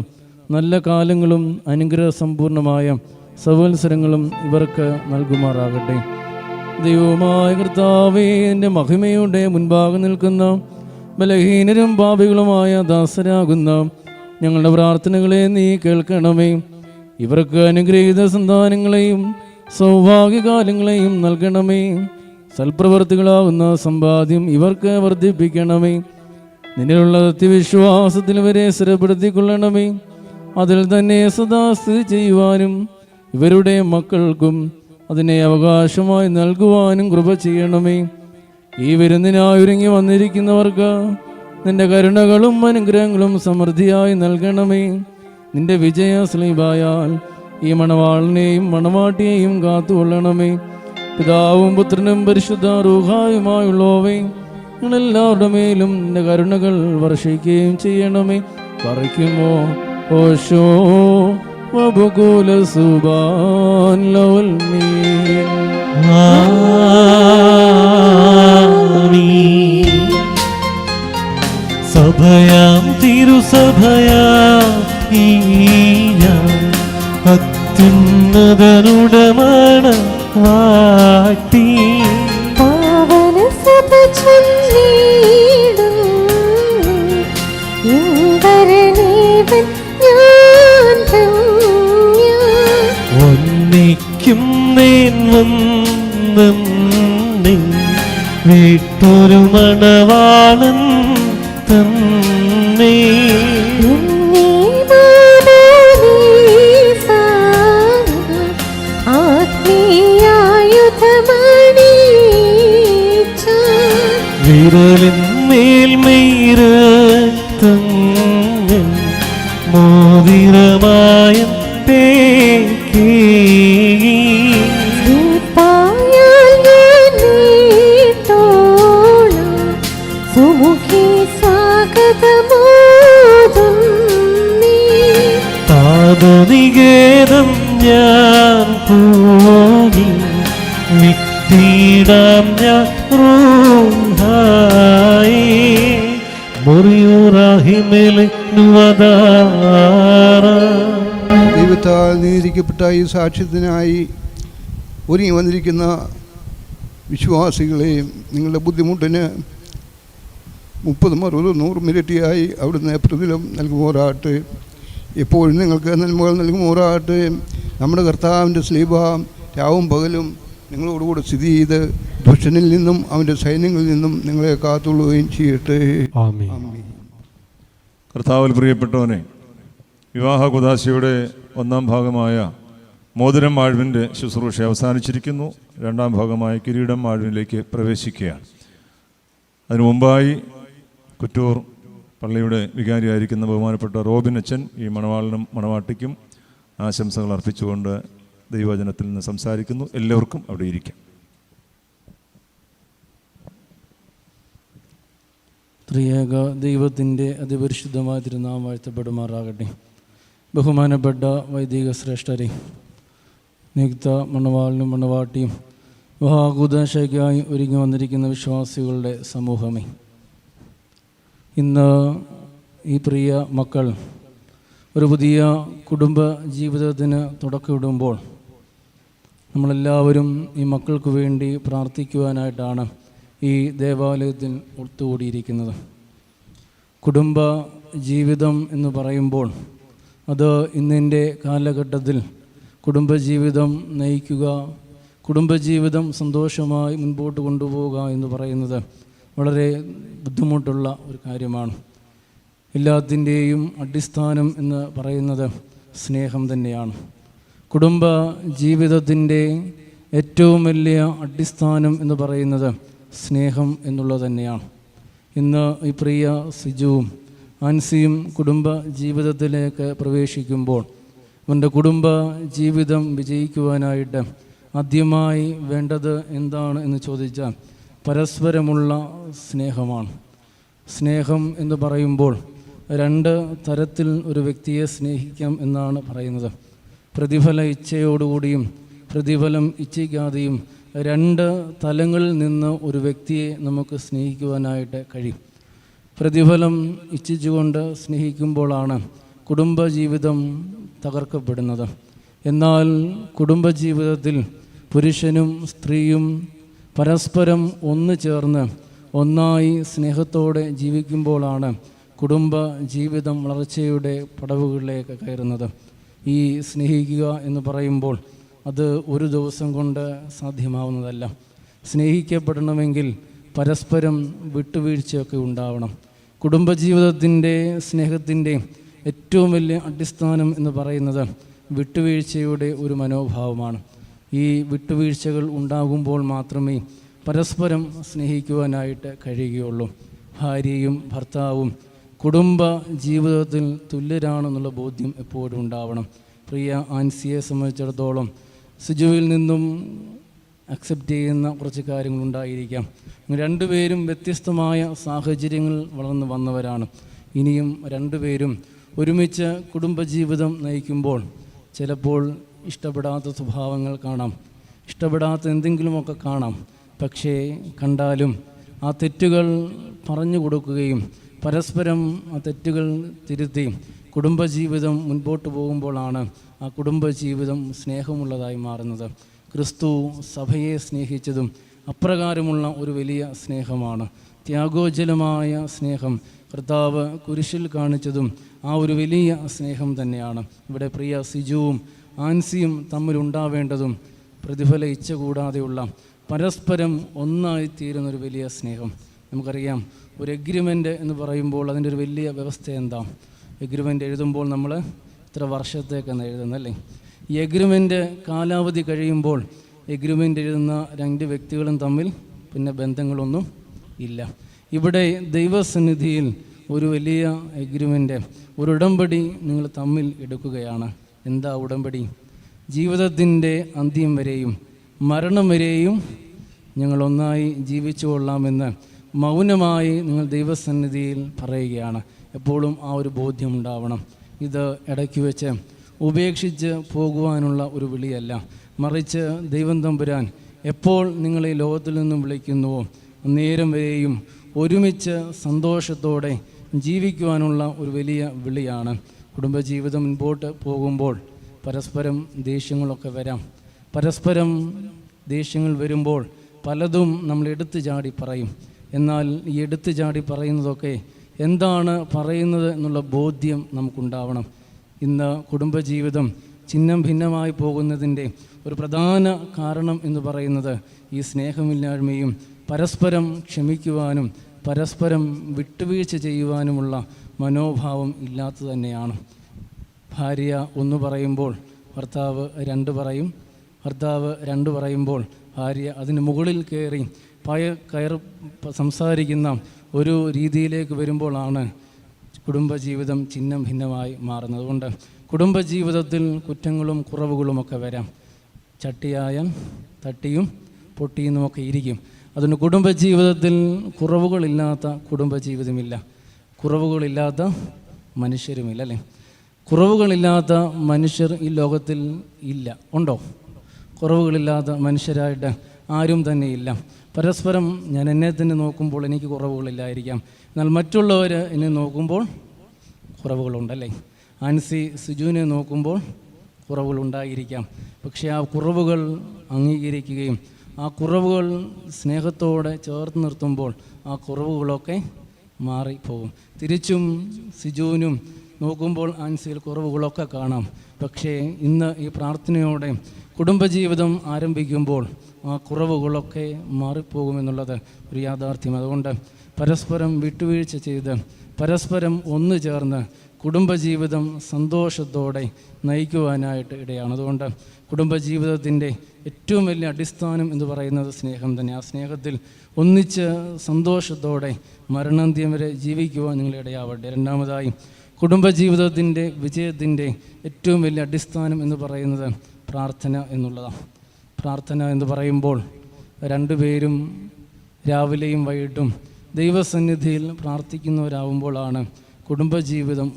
നല്ല കാലങ്ങളും അനുഗ്രഹസമ്പൂർണമായ സവത്സരങ്ങളും ഇവർക്ക് നൽകുമാറാകട്ടെ. ദൈവമായ കർത്താവേ, എൻ്റെ മഹിമയുടെ മുൻപാകെ നിൽക്കുന്ന ബലഹീനരും പാപികളുമായ ദാസരാകുന്ന ഞങ്ങളുടെ പ്രാർത്ഥനകളെ നീ കേൾക്കണമേ. ഇവർക്ക് അനുഗ്രഹീത സന്താനങ്ങളെയും സൗഭാഗ്യകാലങ്ങളെയും നൽകണമേ. സൽപ്രവർത്തികളാകുന്ന സമ്പാദ്യം ഇവർക്ക് വർദ്ധിപ്പിക്കണമേ. നിന്നിലുള്ള സത്യവിശ്വാസത്തിൽ ഇവരെ സ്ഥിരപ്പെടുത്തിക്കൊള്ളണമേ. അതിൽ തന്നെ സദാ സ്ഥിതി ചെയ്യുവാനും ഇവരുടെ മക്കൾക്കും അതിനെ അവകാശമായി നൽകുവാനും കൃപ ചെയ്യണമേ. ഈ വിരുന്നിനായി ഒരുങ്ങി വന്നിരിക്കുന്നവർക്ക് നിന്റെ കരുണകളും അനുഗ്രഹങ്ങളും സമൃദ്ധിയായി നൽകണമേ. നിന്റെ വിജയ സ്ലീബായാൽ ഈ മണവാളിനെയും മണവാട്ടിയെയും കാത്തുകൊള്ളണമേ. പിതാവും പുത്രനും പരിശുദ്ധ റൂഹായുമായുള്ളവേ, ഞങ്ങളെല്ലാവരുടെ മേലും നിന്റെ കരുണകൾ വർഷിക്കുകയും ചെയ്യണമേ. പറിക്കുമോ ഓശോ വബുകുല സുബാൻ ലൗൽ മീൻ. മണവാട്ടി പാവന സഭ ചൊല്ലിടും ഇന്ദ്രനീവൻ ഞാൻ ധന്യ. ഒന്നിക്കും നേൻ വന്നെ വീട്ടൊരു മണവാളൻ തന്നെ. നിന്നെ മാമോദീസ ആത്മീയായുധമണിയിച്ച വിരലിൻ മേൽമേരത്തങ്ങൾ മോതിരമായ തേക്കേ. ദീപായാൽ ഞാൻ നീട്ടോളം സുമുഖി സ്വാഗതമോതും നീ. പാദനികേതം ഞാൻ പോയി വിട്ടിടാം ഞാൻ റൂഹായി മുറിയൂറാഹിമേലെ നുവദാറ. ദൈവത്താൽ നീതിക്കപ്പെട്ട ഈ സാക്ഷ്യത്തിനായി ഒരുങ്ങി വന്നിരിക്കുന്ന വിശ്വാസികളെ നിങ്ങളുടെ ബുദ്ധിമുട്ടിന് 30, 60, 100 മിനിറ്റായി അവിടുന്ന് പ്രതിഫലം നൽകുമോറാകട്ടെ. എപ്പോഴും നിങ്ങൾക്ക് നന്മകൾ നൽകുമോറാകട്ടെ. നമ്മുടെ കർത്താവിൻ്റെ സ്ലീബ രാവും പകലും നിങ്ങളോടുകൂടെ സ്ഥിതി ചെയ്ത് ദുഷ്ടനിൽ നിന്നും അവൻ്റെ സൈന്യങ്ങളിൽ നിന്നും നിങ്ങളെ കാത്തുകൊള്ളുകയും ചെയ്യട്ടെ. ആമേൻ. കർത്താവിൽ പ്രിയപ്പെട്ടവനെ, വിവാഹ കുദാശയുടെ 1-ാം ഭാഗമായ മോതിരം വാഴ്വിൻ്റെ ശുശ്രൂഷ അവസാനിച്ചിരിക്കുന്നു. 2-ാം ഭാഗമായ കിരീടം വാഴ്വിലേക്ക് പ്രവേശിക്കുകയാണ്. അതിനു മുമ്പായി കുറ്റൂർ പള്ളിയുടെ വികാരിയായിരിക്കുന്ന ബഹുമാനപ്പെട്ട റോബിൻ അച്ഛൻ ഈ മണവാളിനും മണവാട്ടിക്കും ആശംസകൾ അർപ്പിച്ചുകൊണ്ട് ദൈവവചനത്തിൽ നിന്ന് സംസാരിക്കുന്നു. എല്ലാവർക്കും അവിടെ ഇരിക്കാം. ത്രിയേക ദൈവത്തിൻ്റെ അതിപരിശുദ്ധമായ തിരുനാമം വാഴ്ത്തപ്പെടുമാറാകട്ടെ. ബഹുമാനപ്പെട്ട വൈദിക ശ്രേഷ്ഠരെ, നിയുക്ത മണവാളിനും മണവാട്ടിയും വിവാഹകൂദാശയ്ക്കായി ഒരുങ്ങി വന്നിരിക്കുന്ന വിശ്വാസികളുടെ സമൂഹമേ, ഇന്ന് ഈ പ്രിയ മക്കൾ ഒരു പുതിയ കുടുംബ ജീവിതത്തിന് തുടക്കമിടുമ്പോൾ നമ്മളെല്ലാവരും ഈ മക്കൾക്ക് വേണ്ടി പ്രാർത്ഥിക്കുവാനായിട്ടാണ് ഈ ദേവാലയത്തിൽ ഒത്തുകൂടിയിരിക്കുന്നത്. കുടുംബ ജീവിതം എന്ന് പറയുമ്പോൾ അത് ഇന്നിൻ്റെ കാലഘട്ടത്തിൽ കുടുംബജീവിതം നയിക്കുക, കുടുംബജീവിതം സന്തോഷമായി മുൻപോട്ട് കൊണ്ടുപോവുക എന്ന് പറയുന്നത് വളരെ ബുദ്ധിമുട്ടുള്ള ഒരു കാര്യമാണ്. എല്ലാത്തിൻ്റെയും അടിസ്ഥാനം എന്ന് പറയുന്നത് സ്നേഹം തന്നെയാണ്. കുടുംബ ജീവിതത്തിൻ്റെ ഏറ്റവും വലിയ അടിസ്ഥാനം എന്ന് പറയുന്നത് സ്നേഹം എന്നുള്ളത് തന്നെയാണ്. ഇന്ന് ഈ പ്രിയ സിജുവും ആൻസിയും കുടുംബ ജീവിതത്തിലേക്ക് പ്രവേശിക്കുമ്പോൾ അവൻ്റെ കുടുംബ ജീവിതം വിജയിക്കുവാനായിട്ട് ആദ്യമായി വേണ്ടത് എന്താണ് എന്ന് ചോദിച്ചാൽ പരസ്പരമുള്ള സ്നേഹമാണ്. സ്നേഹം എന്ന് പറയുമ്പോൾ 2 തരത്തിൽ ഒരു വ്യക്തിയെ സ്നേഹിക്കാം എന്നാണ് പറയുന്നത്. പ്രതിഫല ഇച്ഛയോടുകൂടിയും പ്രതിഫലം ഇച്ഛിക്കാതെയും 2 തലങ്ങളിൽ നിന്ന് ഒരു വ്യക്തിയെ നമുക്ക് സ്നേഹിക്കുവാനായിട്ട് കഴിയും. പ്രതിഫലം ഇച്ഛിച്ചുകൊണ്ട് സ്നേഹിക്കുമ്പോഴാണ് കുടുംബജീവിതം തകർക്കപ്പെടുന്നത്. എന്നാൽ കുടുംബജീവിതത്തിൽ പുരുഷനും സ്ത്രീയും പരസ്പരം ഒന്ന് ചേർന്ന് ഒന്നായി സ്നേഹത്തോടെ ജീവിക്കുമ്പോഴാണ് കുടുംബ ജീവിതം വളർച്ചയുടെ പടവുകളിലേക്ക് കയറുന്നത്. ഈ സ്നേഹിക്കുക എന്ന് പറയുമ്പോൾ അത് ഒരു ദിവസം കൊണ്ട് സാധ്യമാവുന്നതല്ല. സ്നേഹിക്കപ്പെടണമെങ്കിൽ പരസ്പരം വിട്ടുവീഴ്ചയൊക്കെ ഉണ്ടാവണം. കുടുംബജീവിതത്തിൻ്റെ സ്നേഹത്തിൻ്റെ ഏറ്റവും വലിയ അടിസ്ഥാനം എന്ന് പറയുന്നത് വിട്ടുവീഴ്ചയുടെ ഒരു മനോഭാവമാണ്. ഈ വിട്ടുവീഴ്ചകൾ ഉണ്ടാകുമ്പോൾ മാത്രമേ പരസ്പരം സ്നേഹിക്കുവാനായിട്ട് കഴിയുകയുള്ളൂ. ഭാര്യയും ഭർത്താവും കുടുംബ ജീവിതത്തിൽ തുല്യരാണെന്നുള്ള ബോധ്യം എപ്പോഴും ഉണ്ടാവണം. പ്രിയ ആൻസിയെ സംബന്ധിച്ചിടത്തോളം സിജുവിൽ നിന്നും അക്സെപ്റ്റ് ചെയ്യുന്ന കുറച്ച് കാര്യങ്ങളുണ്ടായിരിക്കാം. 2 പേരും വ്യത്യസ്തമായ സാഹചര്യങ്ങൾ വളർന്നു വന്നവരാണ്. ഇനിയും 2 പേരും ഒരുമിച്ച് കുടുംബജീവിതം നയിക്കുമ്പോൾ ചിലപ്പോൾ ഇഷ്ടപ്പെടാത്ത സ്വഭാവങ്ങൾ കാണാം, ഇഷ്ടപ്പെടാത്ത എന്തെങ്കിലുമൊക്കെ കാണാം. പക്ഷേ കണ്ടാലും ആ തെറ്റുകൾ പറഞ്ഞു കൊടുക്കുകയും പരസ്പരം ആ തെറ്റുകൾ തിരുത്തി കുടുംബജീവിതം മുൻപോട്ട് പോകുമ്പോഴാണ് ആ കുടുംബജീവിതം സ്നേഹമുള്ളതായി മാറുന്നത്. ക്രിസ്തു സഭയെ സ്നേഹിച്ചതും അപ്രകാരമുള്ള ഒരു വലിയ സ്നേഹമാണ്. ത്യാഗോജ്വലമായ സ്നേഹം കർത്താവ് കുരിശിൽ കാണിച്ചതും ആ ഒരു വലിയ സ്നേഹം തന്നെയാണ്. ഇവിടെ പ്രിയ സിജുവും ആൻസിയും തമ്മിലുണ്ടാവേണ്ടതും പ്രതിഫല ഇച്ഛ കൂടാതെയുള്ള പരസ്പരം ഒന്നായിത്തീരുന്നൊരു വലിയ സ്നേഹം. നമുക്കറിയാം, ഒരു എഗ്രിമെൻ്റ് എന്ന് പറയുമ്പോൾ അതിൻ്റെ ഒരു വലിയ വ്യവസ്ഥ എന്താ? എഗ്രിമെൻ്റ് എഴുതുമ്പോൾ നമ്മൾ ഇത്ര വർഷത്തേക്കാണ് എഴുതുന്നല്ലേ. ഈ എഗ്രിമെൻ്റ് കാലാവധി കഴിയുമ്പോൾ എഗ്രിമെൻ്റ് എഴുതുന്ന രണ്ട് വ്യക്തികളും തമ്മിൽ പിന്നെ ബന്ധങ്ങളൊന്നും ഇല്ല. ഇവിടെ ദൈവസന്നിധിയിൽ ഒരു വലിയ എഗ്രിമെൻ്റ്, ഒരു ഉടമ്പടി നിങ്ങൾ തമ്മിൽ എടുക്കുകയാണ്. എന്താ ഉടമ്പടി? ജീവിതത്തിൻ്റെ അന്ത്യം വരെയും മരണം വരെയും ഞങ്ങളൊന്നായി ജീവിച്ചു കൊള്ളാമെന്ന് മൗനമായി നിങ്ങൾ ദൈവസന്നിധിയിൽ പറയുകയാണ്. എപ്പോഴും ആ ഒരു ബോധ്യം ഉണ്ടാവണം. ഇത് ഇടയ്ക്ക് വെച്ച് ഉപേക്ഷിച്ച് പോകുവാനുള്ള ഒരു വിളിയല്ല, മറിച്ച് ദൈവം തമ്പുരാൻ എപ്പോൾ നിങ്ങളെ ലോകത്തിൽ നിന്നും വിളിക്കുന്നുവോ നേരം വരെയും ഒരുമിച്ച് സന്തോഷത്തോടെ ജീവിക്കുവാനുള്ള ഒരു വലിയ വിളിയാണ്. കുടുംബജീവിതം മുൻപോട്ട് പോകുമ്പോൾ പരസ്പരം ദേഷ്യങ്ങളൊക്കെ വരാം. പരസ്പരം ദേഷ്യങ്ങൾ വരുമ്പോൾ പലതും നമ്മൾ എടുത്തു ചാടി പറയും. എന്നാൽ ഈ എടുത്തു ചാടി പറയുന്നതൊക്കെ എന്താണ് പറയുന്നത് എന്നുള്ള ബോധ്യം നമുക്കുണ്ടാവണം. ഇന്ന് കുടുംബജീവിതം ഛിന്നം ഭിന്നമായി പോകുന്നതിൻ്റെ ഒരു പ്രധാന കാരണം എന്ന് പറയുന്നത് ഈ സ്നേഹമില്ലായ്മയും പരസ്പരം ക്ഷമിക്കുവാനും പരസ്പരം വിട്ടുവീഴ്ച ചെയ്യുവാനുമുള്ള മനോഭാവം ഇല്ലാത്തത് തന്നെയാണ്. ഭാര്യ ഒന്ന് പറയുമ്പോൾ ഭർത്താവ് രണ്ട് പറയും, ഭർത്താവ് രണ്ട് പറയുമ്പോൾ ഭാര്യ അതിന് മുകളിൽ കയറി സംസാരിക്കുന്ന ഒരു രീതിയിലേക്ക് വരുമ്പോഴാണ് കുടുംബജീവിതം ഛിന്നം ഭിന്നമായി മാറുന്നത്. അതുകൊണ്ട് കുടുംബജീവിതത്തിൽ കുറ്റങ്ങളും കുറവുകളുമൊക്കെ വരാം. ചട്ടിയായാൽ തട്ടിയും പൊട്ടിയുമൊക്കെ ഇരിക്കും. അതുകൊണ്ട് കുടുംബജീവിതത്തിൽ കുറവുകളില്ലാത്ത കുടുംബജീവിതമില്ല, കുറവുകളില്ലാത്ത മനുഷ്യരുമില്ല, അല്ലേ? കുറവുകളില്ലാത്ത മനുഷ്യർ ഈ ലോകത്തിൽ ഇല്ല. ഉണ്ടോ? കുറവുകളില്ലാത്ത മനുഷ്യരായിട്ട് ആരും തന്നെ ഇല്ല. പരസ്പരം ഞാൻ എന്നെ തന്നെ നോക്കുമ്പോൾ എനിക്ക് കുറവുകളില്ലായിരിക്കാം, എന്നാൽ മറ്റുള്ളവർ എന്നെ നോക്കുമ്പോൾ കുറവുകളുണ്ടല്ലേ. ആൻസി സിജുവിനെ നോക്കുമ്പോൾ കുറവുകളുണ്ടായിരിക്കാം. പക്ഷേ ആ കുറവുകൾ അംഗീകരിക്കുകയും ആ കുറവുകൾ സ്നേഹത്തോടെ ചേർത്ത് നിർത്തുമ്പോൾ ആ കുറവുകളൊക്കെ മാറിപ്പോകും. തിരിച്ചും സിജുവിനും നോക്കുമ്പോൾ ആൻസിയിൽ കുറവുകളൊക്കെ കാണാം. പക്ഷേ ഇന്ന് ഈ പ്രാർത്ഥനയോടെ കുടുംബജീവിതം ആരംഭിക്കുമ്പോൾ ആ കുറവുകളൊക്കെ മാറിപ്പോകുമെന്നുള്ളത് ഒരു യാഥാർത്ഥ്യം. അതുകൊണ്ട് പരസ്പരം വിട്ടുവീഴ്ച ചെയ്ത് പരസ്പരം ഒന്നു ചേർന്ന് കുടുംബജീവിതം സന്തോഷത്തോടെ നയിക്കുവാനായിട്ട് ഇടയാണ്. അതുകൊണ്ട് കുടുംബജീവിതത്തിൻ്റെ ഏറ്റവും വലിയ അടിസ്ഥാനം എന്ന് പറയുന്നത് സ്നേഹം തന്നെ. ആ സ്നേഹത്തിൽ ഒന്നിച്ച് സന്തോഷത്തോടെ മരണാന്ത്യം വരെ ജീവിക്കുവാൻ നിങ്ങളിടയാവട്ടെ. രണ്ടാമതായി, കുടുംബജീവിതത്തിൻ്റെ വിജയത്തിൻ്റെ ഏറ്റവും വലിയ അടിസ്ഥാനം എന്ന് പറയുന്നത് പ്രാർത്ഥന എന്നുള്ളതാണ്. പ്രാർത്ഥന എന്ന് പറയുമ്പോൾ രണ്ടുപേരും രാവിലെയും വൈകിട്ടും ദൈവസന്നിധിയിൽ പ്രാർത്ഥിക്കുന്നവരാകുമ്പോഴാണ് കുടുംബജീവിതം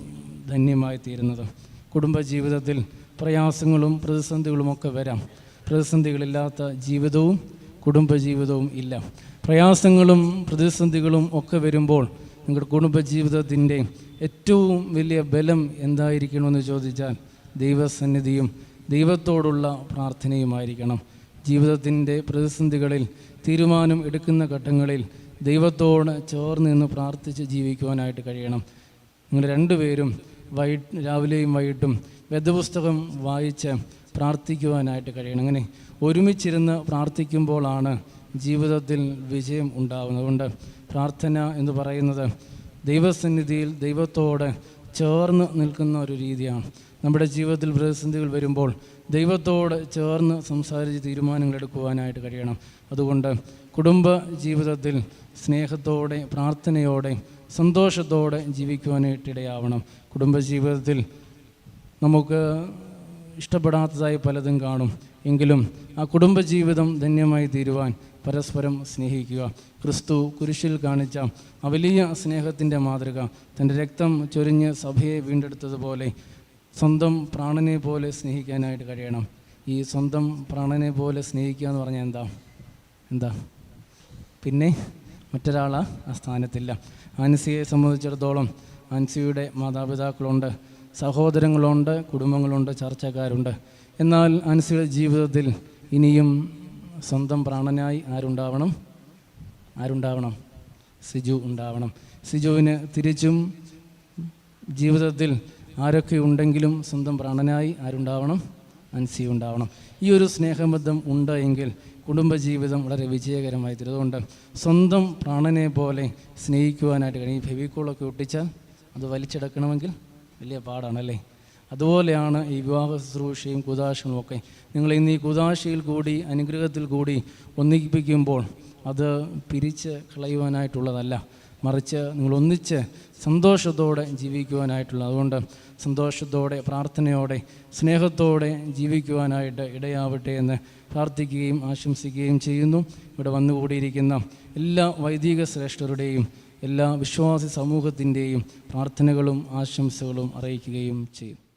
ധന്യമായി തീരുന്നത്. കുടുംബജീവിതത്തിൽ പ്രയാസങ്ങളും പ്രതിസന്ധികളുമൊക്കെ വരാം. പ്രതിസന്ധികളില്ലാത്ത ജീവിതവും കുടുംബജീവിതവും ഇല്ല. പ്രയാസങ്ങളും പ്രതിസന്ധികളും ഒക്കെ വരുമ്പോൾ നിങ്ങളുടെ കുടുംബജീവിതത്തിൻ്റെ ഏറ്റവും വലിയ ബലം എന്തായിരിക്കണമെന്ന് ചോദിച്ചാൽ ദൈവസന്നിധിയും ദൈവത്തോടുള്ള പ്രാർത്ഥനയുമായിരിക്കണം. ജീവിതത്തിൻ്റെ പ്രതിസന്ധികളിൽ തീരുമാനം എടുക്കുന്ന ഘട്ടങ്ങളിൽ ദൈവത്തോട് ചേർന്ന് നിന്ന് പ്രാർത്ഥിച്ച് ജീവിക്കുവാനായിട്ട് കഴിയണം. നിങ്ങൾ രണ്ടുപേരും രാവിലെയും വൈകിട്ടും വേദപുസ്തകം വായിച്ച് പ്രാർത്ഥിക്കുവാനായിട്ട് കഴിയണം. അങ്ങനെ ഒരുമിച്ചിരുന്ന് പ്രാർത്ഥിക്കുമ്പോഴാണ് ജീവിതത്തിൽ വിജയം ഉണ്ടാകുന്നത്. അതുകൊണ്ട് പ്രാർത്ഥന എന്ന് പറയുന്നത് ദൈവസന്നിധിയിൽ ദൈവത്തോട് ചേർന്ന് നിൽക്കുന്ന ഒരു രീതിയാണ്. നമ്മുടെ ജീവിതത്തിൽ പ്രതിസന്ധികൾ വരുമ്പോൾ ദൈവത്തോട് ചേർന്ന് സംസാരിച്ച് തീരുമാനങ്ങൾ എടുക്കുവാനായിട്ട് കഴിയണം. അതുകൊണ്ട് കുടുംബ ജീവിതത്തിൽ സ്നേഹത്തോടെ പ്രാർത്ഥനയോടെ സന്തോഷത്തോടെ ജീവിക്കുവാനായിട്ടിടയാവണം. കുടുംബജീവിതത്തിൽ നമുക്ക് ഇഷ്ടപ്പെടാത്തതായി പലതും കാണും. എങ്കിലും ആ കുടുംബജീവിതം ധന്യമായി തീരുവാൻ പരസ്പരം സ്നേഹിക്കുക. ക്രിസ്തു കുരിശിൽ കാണിച്ച ആ വലിയ സ്നേഹത്തിൻ്റെ മാതൃക, തൻ്റെ രക്തം ചൊരിഞ്ഞ് സഭയെ വീണ്ടെടുത്തതുപോലെ സ്വന്തം പ്രാണനെ പോലെ സ്നേഹിക്കാനായിട്ട് കഴിയണം. ഈ സ്വന്തം പ്രാണനെ പോലെ സ്നേഹിക്കുക എന്ന് പറഞ്ഞാൽ എന്താ പിന്നെ മറ്റൊരാളാ ആ സ്ഥാനത്തില്ല. ആൻസിയെ സംബന്ധിച്ചിടത്തോളം ആൻസിയുടെ മാതാപിതാക്കളുണ്ട്, സഹോദരങ്ങളുണ്ട്, കുടുംബങ്ങളുണ്ട്, ചർച്ചക്കാരുണ്ട്. എന്നാൽ ആൻസിയുടെ ജീവിതത്തിൽ ഇനിയും സ്വന്തം പ്രാണനായി ആരുണ്ടാവണം? സിജു ഉണ്ടാവണം. സിജുവിന് തിരിച്ചും ജീവിതത്തിൽ ആരൊക്കെ ഉണ്ടെങ്കിലും സ്വന്തം പ്രാണനായി ആരുണ്ടാവണം? അൻസി ഉണ്ടാവണം. ഈ ഒരു സ്നേഹബന്ധം ഉണ്ട് എങ്കിൽ കുടുംബജീവിതം വളരെ വിജയകരമായി തീരും. അതുകൊണ്ട് സ്വന്തം പ്രാണനെ പോലെ സ്നേഹിക്കുവാനായിട്ട് കഴിയും. ഈ ഫെവിക്കോളൊക്കെ ഒട്ടിച്ചാൽ അത് വലിച്ചെടുക്കണമെങ്കിൽ വലിയ പാടാണല്ലേ. അതുപോലെയാണ് ഈ വിവാഹ ശുശ്രൂഷയും കുദാശകളും ഒക്കെ. നിങ്ങൾ ഇന്ന് ഈ കുദാശയിൽ കൂടി അനുഗ്രഹത്തിൽ കൂടി ഒന്നിപ്പിക്കുമ്പോൾ അത് പിരിച്ച് കളയുവാനായിട്ടുള്ളതല്ല, മറിച്ച് നിങ്ങൾ ഒന്നിച്ച് സന്തോഷത്തോടെ ജീവിക്കുവാനായിട്ടുള്ള. അതുകൊണ്ട് സന്തോഷത്തോടെ, പ്രാർത്ഥനയോടെ, സ്നേഹത്തോടെ ജീവിക്കുവാനായിട്ട് ഇടയാവട്ടെ എന്ന് പ്രാർത്ഥിക്കുകയും ആശംസിക്കുകയും ചെയ്യുന്നു. ഇവിടെ വന്നുകൂടിയിരിക്കുന്ന എല്ലാ വൈദിക ശ്രേഷ്ഠരുടെയും എല്ലാ വിശ്വാസി സമൂഹത്തിൻ്റെയും പ്രാർത്ഥനകളും ആശംസകളും അറിയിക്കുകയും ചെയ്യും.